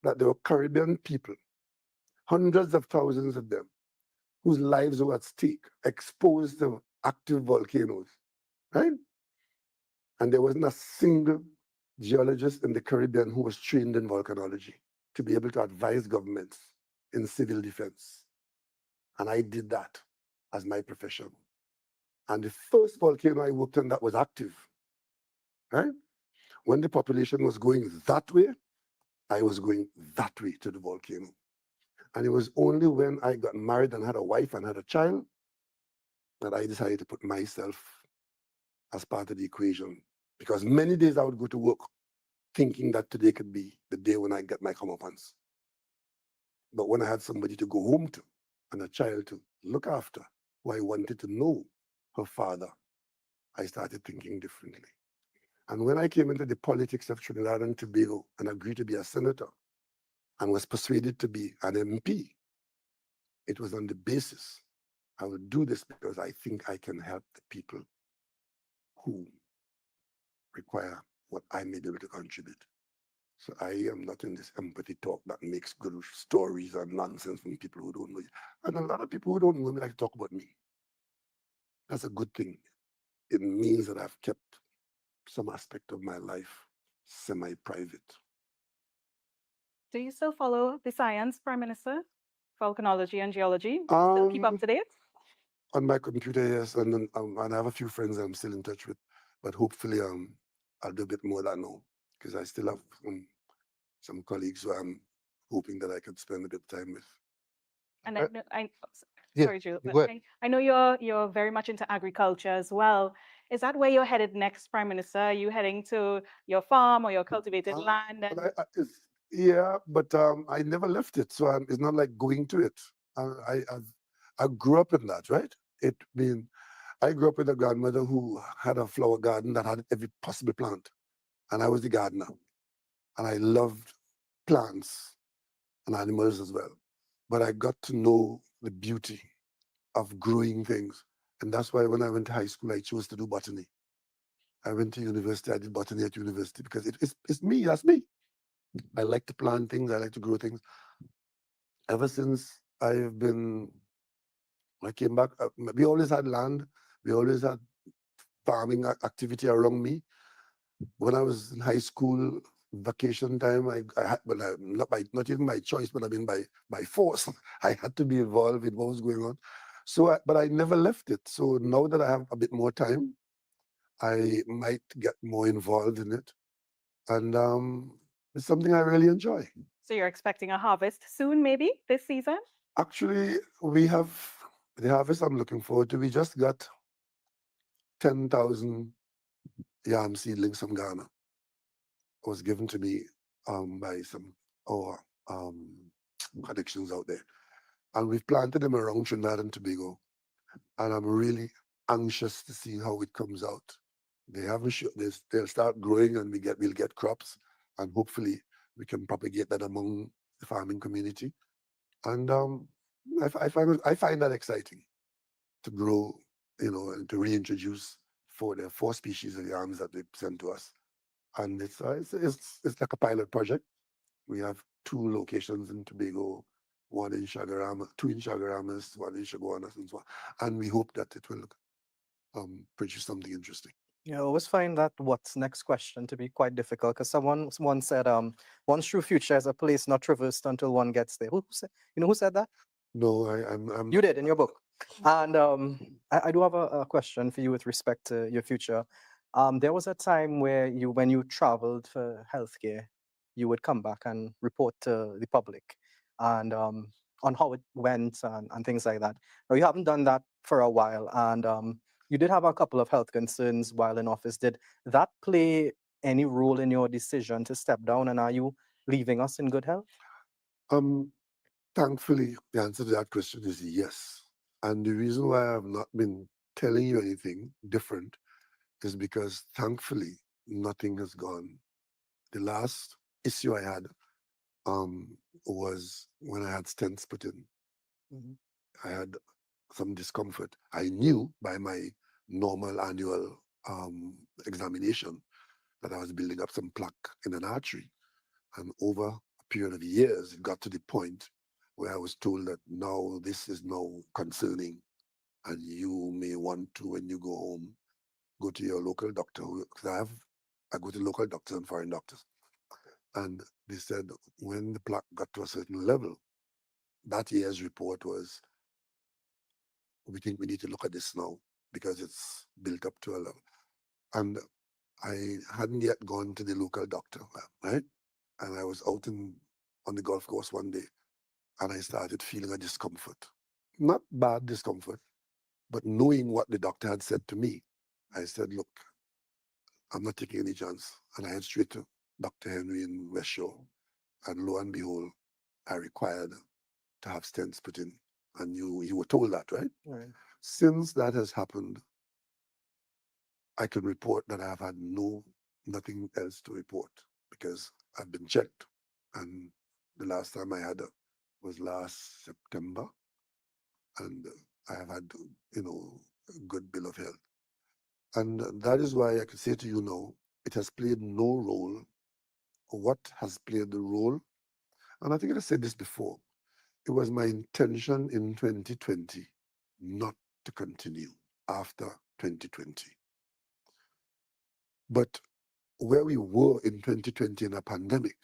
that there were Caribbean people, hundreds of thousands of them, whose lives were at stake, exposed to active volcanoes, right? And there wasn't a single geologist in the Caribbean who was trained in volcanology to be able to advise governments in civil defense. And I did that as my profession. And the first volcano I worked on that was active, right? When the population was going that way, I was going that way to the volcano. And it was only when I got married and had a wife and had a child that I decided to put myself as part of the equation. Because many days I would go to work thinking that today could be the day when I get my comeuppance. But when I had somebody to go home to and a child to look after, who I wanted to know her father, I started thinking differently. And when I came into the politics of Trinidad and Tobago and agreed to be a senator and was persuaded to be an MP, it was on the basis I would do this because I think I can help the people who require what I may be able to contribute. So I am not in this empathy talk that makes good stories and nonsense from people who don't know you. And a lot of people who don't know me like to talk about me. That's a good thing. It means that I've kept some aspect of my life semi-private. Do you still follow the science, Prime Minister? Volcanology and geology? Still keep up to date? On my computer, yes, and I have a few friends I'm still in touch with, but hopefully I'll do a bit more of that now, because I still have some colleagues who I'm hoping that I could spend a bit of time with. And Yeah, sorry, Jules, go ahead. I know you're very much into agriculture as well. Is that where you're headed next, Prime Minister? Are you heading to your farm or your cultivated land? And Yeah, but I never left it, so it's not like going to it. I grew up in that, right? I grew up with a grandmother who had a flower garden that had every possible plant, and I was the gardener, and I loved plants and animals as well. But I got to know the beauty of growing things, and that's why when I went to high school, I chose to do botany. I went to university, I did botany at university because it's me, that's me. I like to plant things, I like to grow things. Ever since I came back, we always had land, we always had farming activity around me. When I was in high school, vacation time, I had, well, not even by choice, but I mean by force. I had to be involved in what was going on. So, but I never left it. So now that I have a bit more time, I might get more involved in it. And it's something I really enjoy. so you're expecting a harvest soon, maybe this season? Actually, we have the harvest I'm looking forward to. We just got 10,000 yam seedlings from Ghana. It was given to me by some our connections out there. And we've planted them around Trinidad and Tobago. And I'm really anxious to see how it comes out. They haven't they'll start growing and we'll get crops. and hopefully we can propagate that among the farming community. And I find that exciting to grow, and to reintroduce the 4 species of yams that they sent to us. And it's like a pilot project. We have 2 locations in Tobago, one in Shagarama, 2 in Shagaramas, one in Chaguanas, and so on. And we hope that it will produce something interesting. Yeah, I always find that what's next question to be quite difficult because someone said, one's true future is a place not traversed until one gets there. Who said, who said that? No, I'm You did in your book. And I do have a question for you with respect to your future. There was a time where when you traveled for healthcare, you would come back and report to the public and on how it went and things like that. Now, you haven't done that for a while, and you did have a couple of health concerns while in office. Did that play any role in your decision to step down, and are you leaving us in good health? Thankfully, the answer to that question is yes. And the reason why I have not been telling you anything different is because thankfully nothing has gone. The last issue I had was when I had stents put in. Mhm. I had some discomfort. I knew by my normal annual examination that I was building up some plaque in an artery. And over a period of years, it got to the point where I was told that now this is now concerning, and you may want to, when you go home, go to your local doctor. Because I go to local doctors and foreign doctors, and they said when the plaque got to a certain level, that year's report was, we think we need to look at this now because it's built up to a level. And I hadn't yet gone to the local doctor, right? And I was out on the golf course one day, and I started feeling a discomfort. Not bad discomfort, but knowing what the doctor had said to me, I said, look, I'm not taking any chance. And I went straight to Dr. Henry in West Shore. And lo and behold, I required to have stents put in. And you were told that, right? Right. Since that has happened, I can report that I've had nothing else to report because I've been checked. And the last time I had was last September. And I have had, a good bill of health. And that is why I can say to you now, it has played no role. What has played the role? And I think I said this before. It was my intention in 2020 not to continue after 2020. But where we were in 2020 in a pandemic,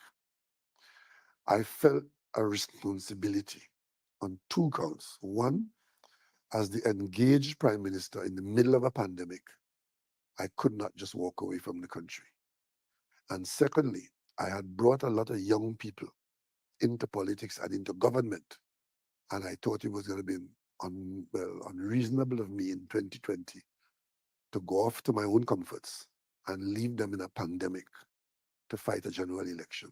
I felt a responsibility on 2 counts. One, as the engaged prime minister in the middle of a pandemic, I could not just walk away from the country. And secondly, I had brought a lot of young people into politics and into government. And I thought it was going to be unreasonable of me in 2020 to go off to my own comforts and leave them in a pandemic to fight a general election.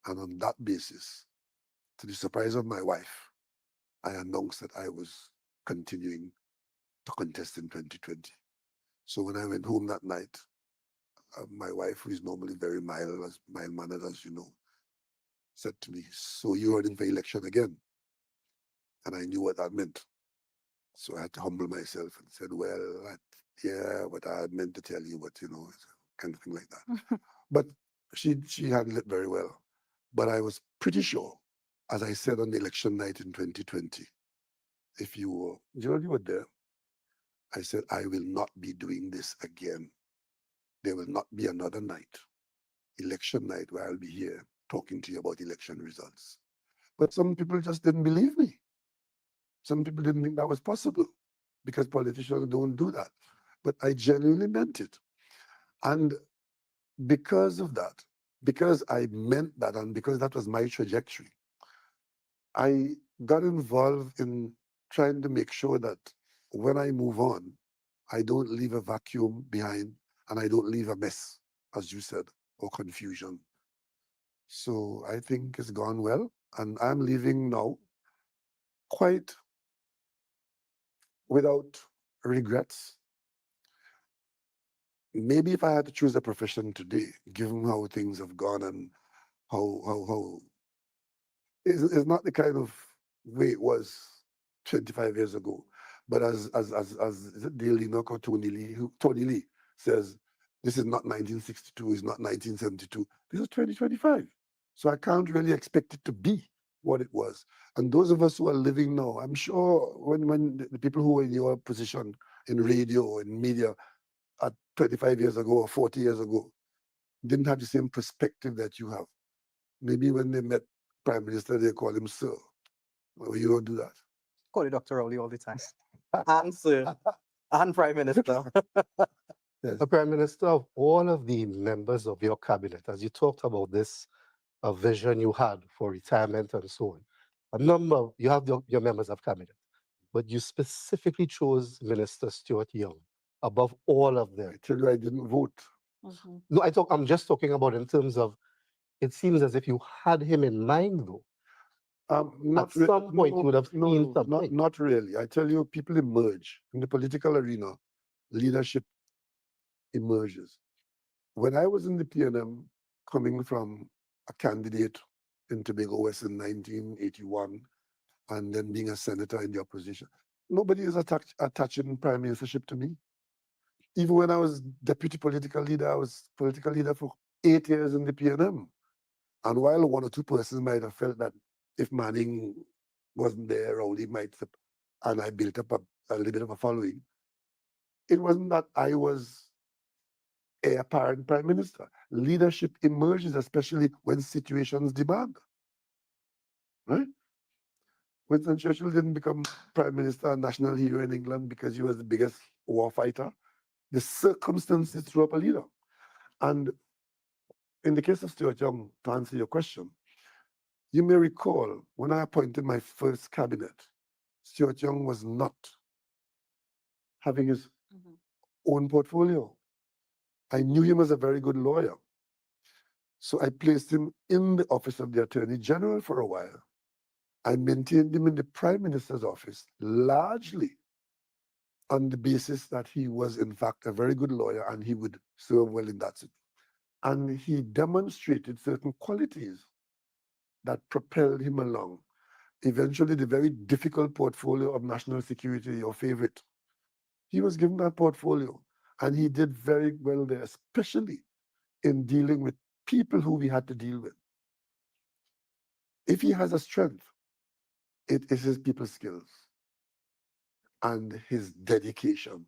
And on that basis, to the surprise of my wife, I announced that I was continuing to contest in 2020. So when I went home that night, my wife, who is normally very mild-mannered, as you know, said to me, so you're running for election again? And I knew what that meant. So I had to humble myself and said, well, yeah, what I had meant to tell you, but, kind of thing like that. But she handled it very well. But I was pretty sure, as I said on the election night in 2020, you were there, I said, I will not be doing this again. There will not be another night, election night, where I'll be here talking to you about election results. But some people just didn't believe me. Some people didn't think that was possible because politicians don't do that. But I genuinely meant it. And because of that, because I meant that, and because that was my trajectory, I got involved in trying to make sure that when I move on, I don't leave a vacuum behind and I don't leave a mess, as you said, or confusion. So I think it's gone well. And I'm leaving now quite without regrets. maybe if I had to choose a profession today, given how things have gone and how it's not the kind of way it was 25 years ago. But as is it Dale Enoch or Tony Lee? Tony Lee says, this is not 1962, it's not 1972. This is 2025. So I can't really expect it to be what it was. And those of us who are living now, I'm sure when the people who were in your position in radio or in media at 25 years ago or 40 years ago didn't have the same perspective that you have. Maybe when they met Prime Minister, they call him sir. Well, you don't do that. Call you Dr. Rowley all the time. And sir, and Prime Minister. Yes. The Prime Minister, of all of the members of your cabinet, as you talked about this vision you had for retirement and so on, a number, you have your members of cabinet, but you specifically chose Minister Stuart Young above all of them. I tell you, I didn't vote. Mhm. No, I'm just talking about in terms of, it seems as if you had him in mind though. Not At some point you would have seen something. not really. I tell you, people emerge in the political arena. Leadership emerges. When I was in the PNM, coming from a candidate in Tobago West in 1981, and then being a senator in the opposition, nobody is attaching prime ministership to me. Even when I was deputy political leader, I was political leader for 8 years in the PNM. And while one or two persons might have felt that if Manning wasn't there, Rowley might, and I built up a little bit of a following, it wasn't that I was a apparent prime minister. Leadership emerges, especially when situations demand. Right? Winston Churchill didn't become prime minister and national hero in England because he was the biggest war fighter. The circumstances threw up a leader. And in the case of Stuart Young, to answer your question, you may recall when I appointed my first cabinet, Stuart Young was not having his own portfolio. I knew him as a very good lawyer. So I placed him in the office of the Attorney General for a while. I maintained him in the Prime Minister's office, largely on the basis that he was, in fact, a very good lawyer and he would serve well in that city. And he demonstrated certain qualities that propelled him along. Eventually, the very difficult portfolio of national security, your favorite, he was given that portfolio and he did very well there, especially in dealing with people who we had to deal with. If he has a strength, it is his people skills and his dedication.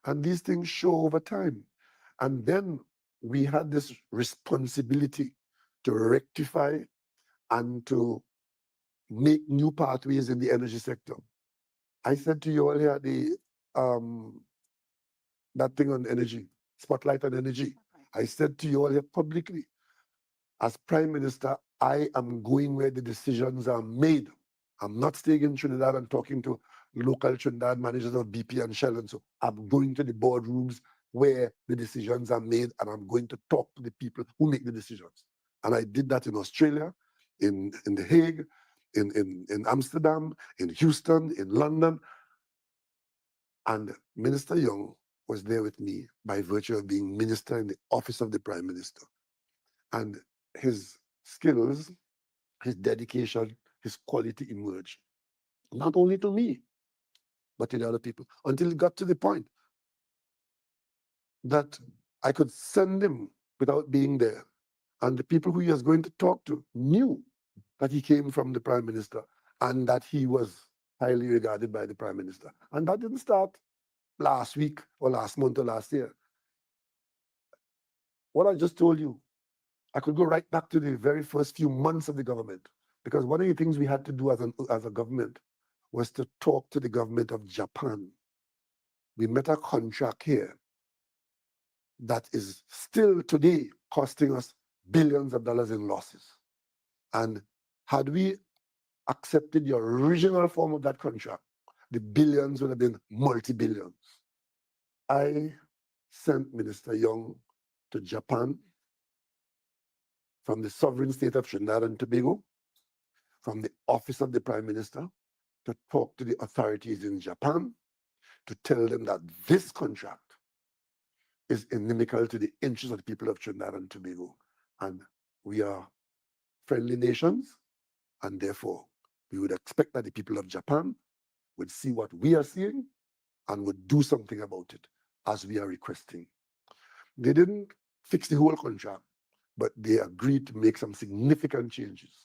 And these things show over time. And then we had this responsibility to rectify and to make new pathways in the energy sector. I said to you earlier, that thing on energy, spotlight on energy. I said to you earlier publicly, as Prime Minister, I am going where the decisions are made. I'm not staying in Trinidad and talking to local Trinidad managers of BP and Shell and so. I'm going to the boardrooms where the decisions are made and I'm going to talk to the people who make the decisions. And I did that in Australia, in The Hague, in Amsterdam, in Houston, in London. And Minister Young was there with me by virtue of being minister in the office of the Prime Minister. And his skills, his dedication, his quality emerged. Not only to me, but to the other people, until it got to the point that I could send him without being there. And the people who he was going to talk to knew that he came from the Prime Minister and that he was highly regarded by the Prime Minister. And that didn't start last week or last month or last year. What I just told you, I could go right back to the very first few months of the government, because one of the things we had to do as a government was to talk to the government of Japan. We met a contract here that is still today costing us billions of dollars in losses. And had we accepted the original form of that contract, the billions would have been multi-billions. I sent Minister Young to Japan from the sovereign state of Trinidad and Tobago, from the office of the Prime Minister, to talk to the authorities in Japan, to tell them that this contract is inimical to the interests of the people of Trinidad and Tobago. And we are friendly nations, and therefore we would expect that the people of Japan would see what we are seeing and would do something about it, as we are requesting. They didn't fix the whole contract, but they agreed to make some significant changes.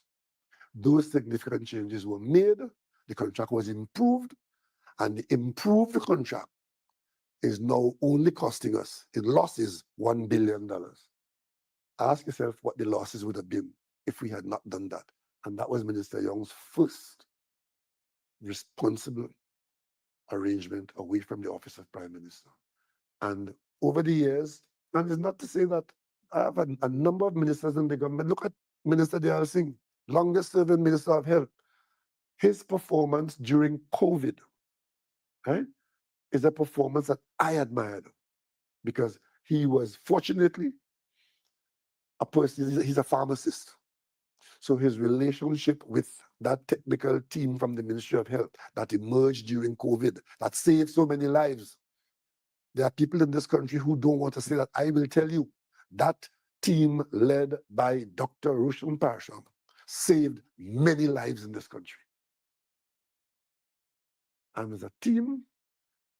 Those significant changes were made, the contract was improved, and the improved contract is now only costing us, in losses, $1 billion. Ask yourself what the losses would have been if we had not done that. And that was Minister Young's first responsible arrangement away from the office of Prime Minister. And over the years, and it's not to say that I have a number of ministers in the government. Look at Minister Dayal Singh, longest serving Minister of Health. His performance during COVID, right, is a performance that I admired, because he was fortunately a person, he's a pharmacist. So his relationship with that technical team from the Ministry of Health that emerged during COVID, that saved so many lives. There are people in this country who don't want to say that. I will tell you, that team led by Dr. Roshan Parsham saved many lives in this country. And as a team,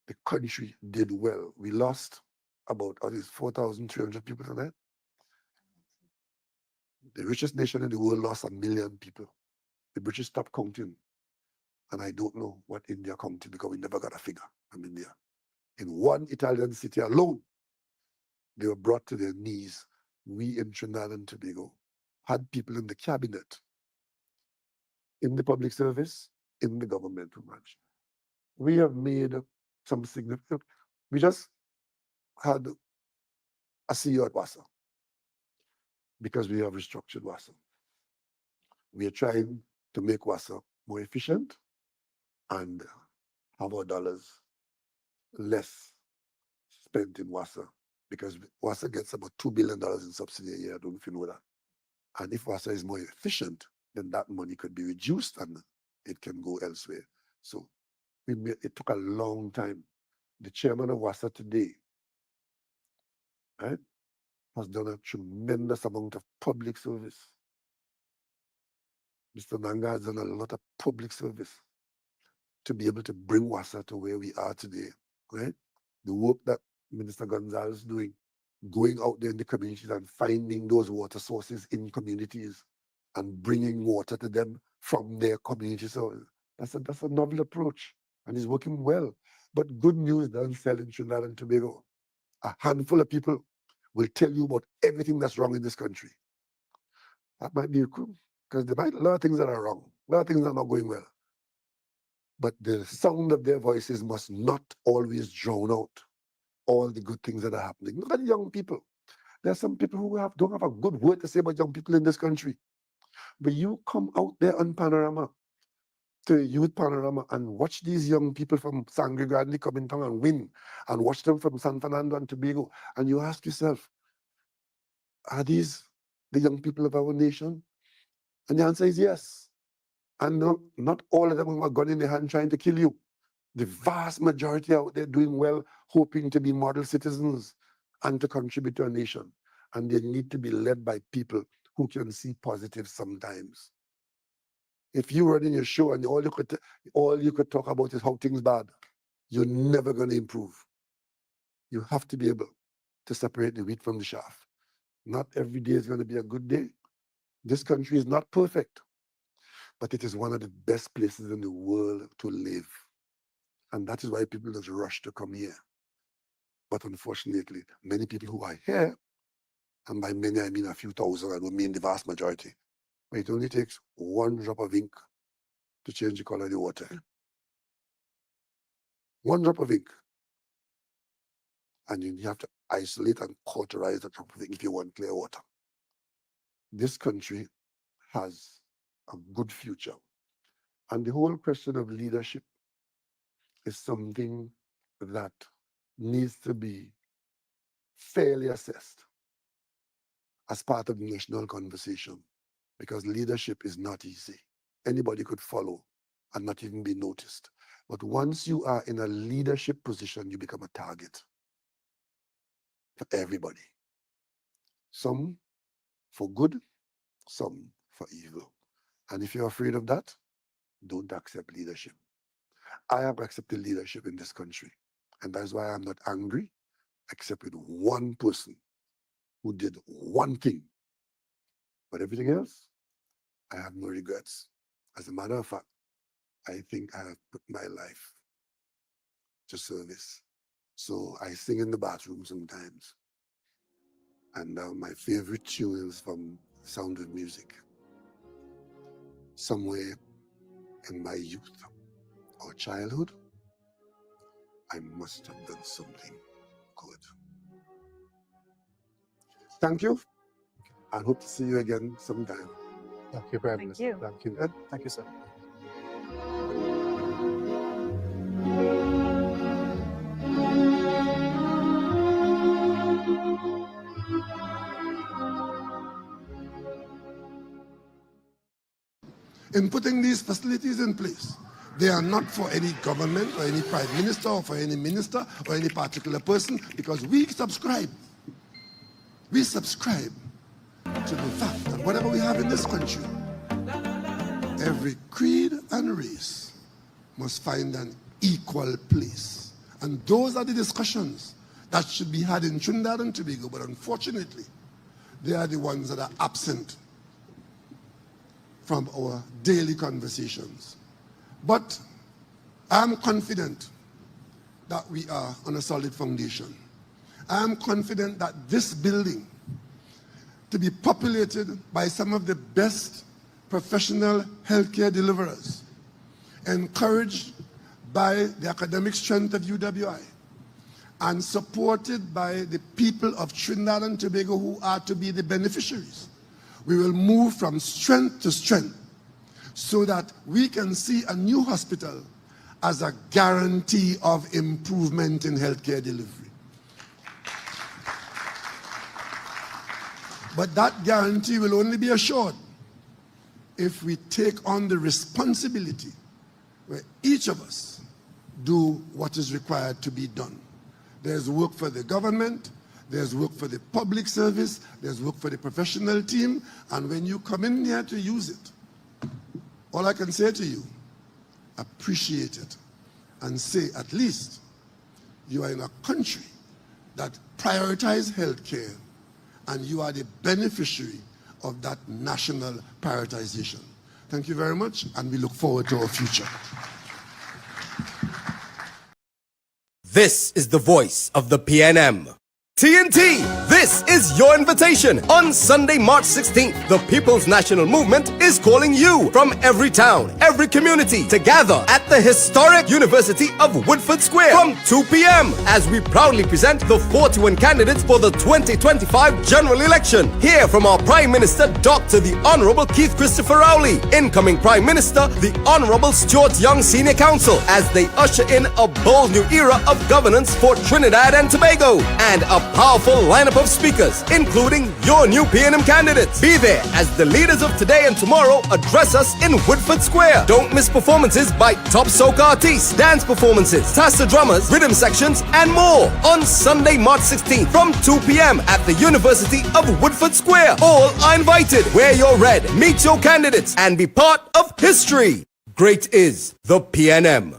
the country did well. We lost about 4,300 people tonight. The richest nation in the world lost 1 million people. The British stopped counting. And I don't know what India counted, because we never got a figure from India. In one Italian city alone, they were brought to their knees. We in Trinidad and Tobago had people in the cabinet, in the public service, in the government branch. We have made some significant, we just had a CEO at WASA, because we have restructured WASA. We are trying to make WASA more efficient and have our dollars less spent in WASA, because WASA gets about $2 billion in subsidy a year. I don't know if you know that. And if WASA is more efficient, then that money could be reduced and it can go elsewhere. So it took a long time. The chairman of WASA today, right, has done a tremendous amount of public service. Mr. Nanga has done a lot of public service to be able to bring WASA to where we are today, right? The work that Minister Gonzalez is doing, going out there in the communities and finding those water sources in communities and bringing water to them from their communities. So that's a novel approach, and it's working well. But good news doesn't sell in Trinidad and Tobago. A handful of people will tell you about everything that's wrong in this country. That might be cool, because there might be a lot of things that are wrong, a lot of things that are not going well. But the sound of their voices must not always drown out all the good things that are happening. Look at young people. There are some people who don't have a good word to say about young people in this country. But you come out there on Panorama, to Youth Panorama, and watch these young people from Sangre Grande come in town and win, and watch them from San Fernando and Tobago, and you ask yourself, are these the young people of our nation? And the answer is yes. And not all of them have a gun in their hand trying to kill you. The vast majority out there doing well, hoping to be model citizens and to contribute to a nation. And they need to be led by people who can see positive sometimes. If you run in your show and all you could talk about is how things bad, you're never going to improve. You have to be able to separate the wheat from the chaff. Not every day is going to be a good day. This country is not perfect, but it is one of the best places in the world to live. And that is why people just rush to come here. But unfortunately, many people who are here, and by many I mean a few thousand, I don't mean the vast majority, but it only takes one drop of ink to change the color of the water. One drop of ink. And you have to isolate and cauterize the drop of ink if you want clear water. This country has a good future. And the whole question of leadership is something that needs to be fairly assessed as part of the national conversation, because leadership is not easy. Anybody could follow and not even be noticed. But once you are in a leadership position, you become a target. for everybody. Some for good, some for evil. And if you're afraid of that, don't accept leadership. I have accepted leadership in this country. And that's why I'm not angry, except with one person who did one thing. But everything else, I have no regrets. As a matter of fact, I think I have put my life to service. So I sing in the bathroom sometimes. And my favorite tune is from Sound of Music. Somewhere in my youth or childhood, I must have done something good. Thank you, and hope to see you again sometime. Thank you, Prime Thank Minister. you. Thank you. Thank you, sir. In putting these facilities in place, they are not for any government or any prime minister or for any minister or any particular person, because we subscribe to the fact that whatever we have in this country, every creed and race must find an equal place. And those are the discussions that should be had in Trinidad and Tobago, but unfortunately, they are the ones that are absent from our daily conversations. But I'm confident that we are on a solid foundation. I'm confident that this building, to be populated by some of the best professional healthcare deliverers, encouraged by the academic strength of UWI, and supported by the people of Trinidad and Tobago who are to be the beneficiaries, we will move from strength to strength so that we can see a new hospital as a guarantee of improvement in healthcare delivery. But that guarantee will only be assured if we take on the responsibility where each of us do what is required to be done. There's work for the government, there's work for the public service, there's work for the professional team, and when you come in here to use it, all I can say to you, appreciate it and say at least you are in a country that prioritizes healthcare and you are the beneficiary of that national prioritization. Thank you very much, and we look forward to our future. This is the voice of the PNM. T&T, this is your invitation. On Sunday, March 16th, the People's National Movement is calling you from every town, every community to gather at the historic University of Woodford Square from 2 p.m. as we proudly present the 41 candidates for the 2025 general election. Hear from our Prime Minister, Dr. the Honorable Keith Christopher Rowley, incoming Prime Minister, the Honorable Stuart Young Senior Council, as they usher in a bold new era of governance for Trinidad and Tobago, and a powerful lineup of speakers, including your new PNM candidates. Be there as the leaders of today and tomorrow address us in Woodford Square. Don't miss performances by top soca artists, dance performances, tassa drummers, rhythm sections, and more on Sunday, March 16th from 2 p.m. at the University of Woodford Square. All are invited. Wear your red, meet your candidates, and be part of history. Great is the PNM.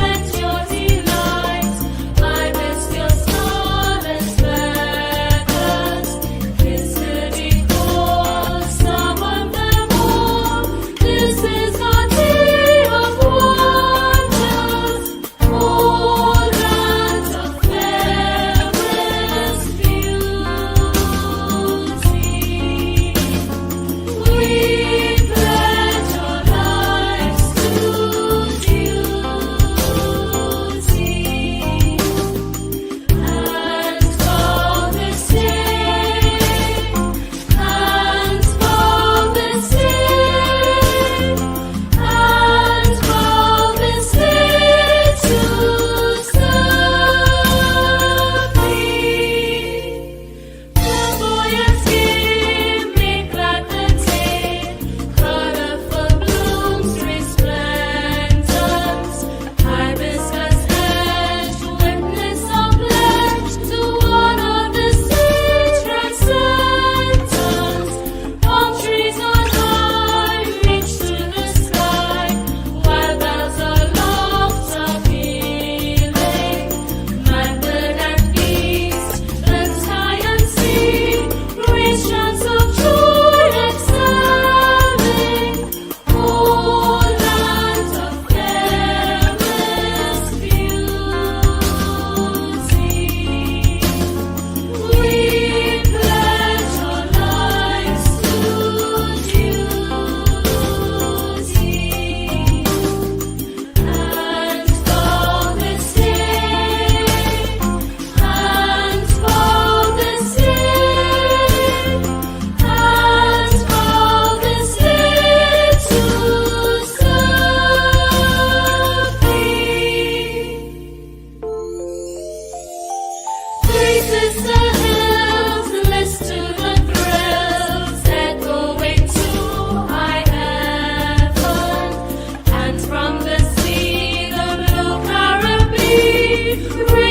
Let your delight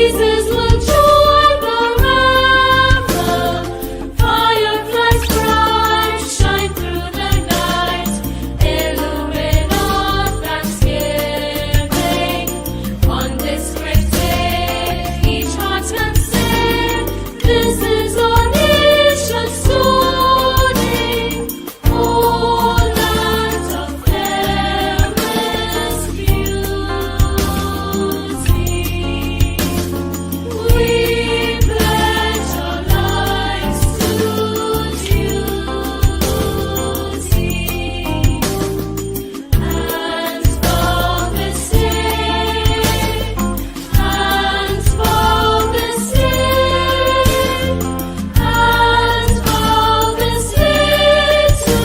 breezes will join the revel. Fireflies bright shine through the night, illumine our Thanksgiving. On this great day, each heart can sing. This is our nation's dawning. Oh, land of endless beauty. We pledge our lives to duty. And from this day, and from this day, and from this day to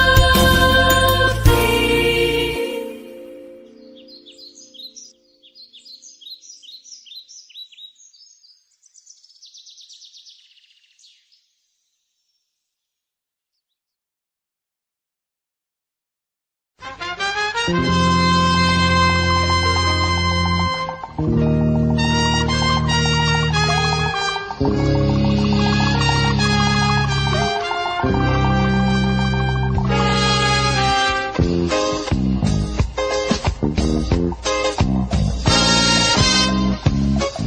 serve thee.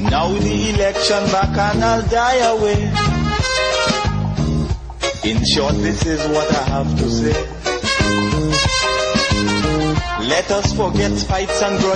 Now the election back and I'll die away. In short, this is what I have to say. Let us forget fights and grudges.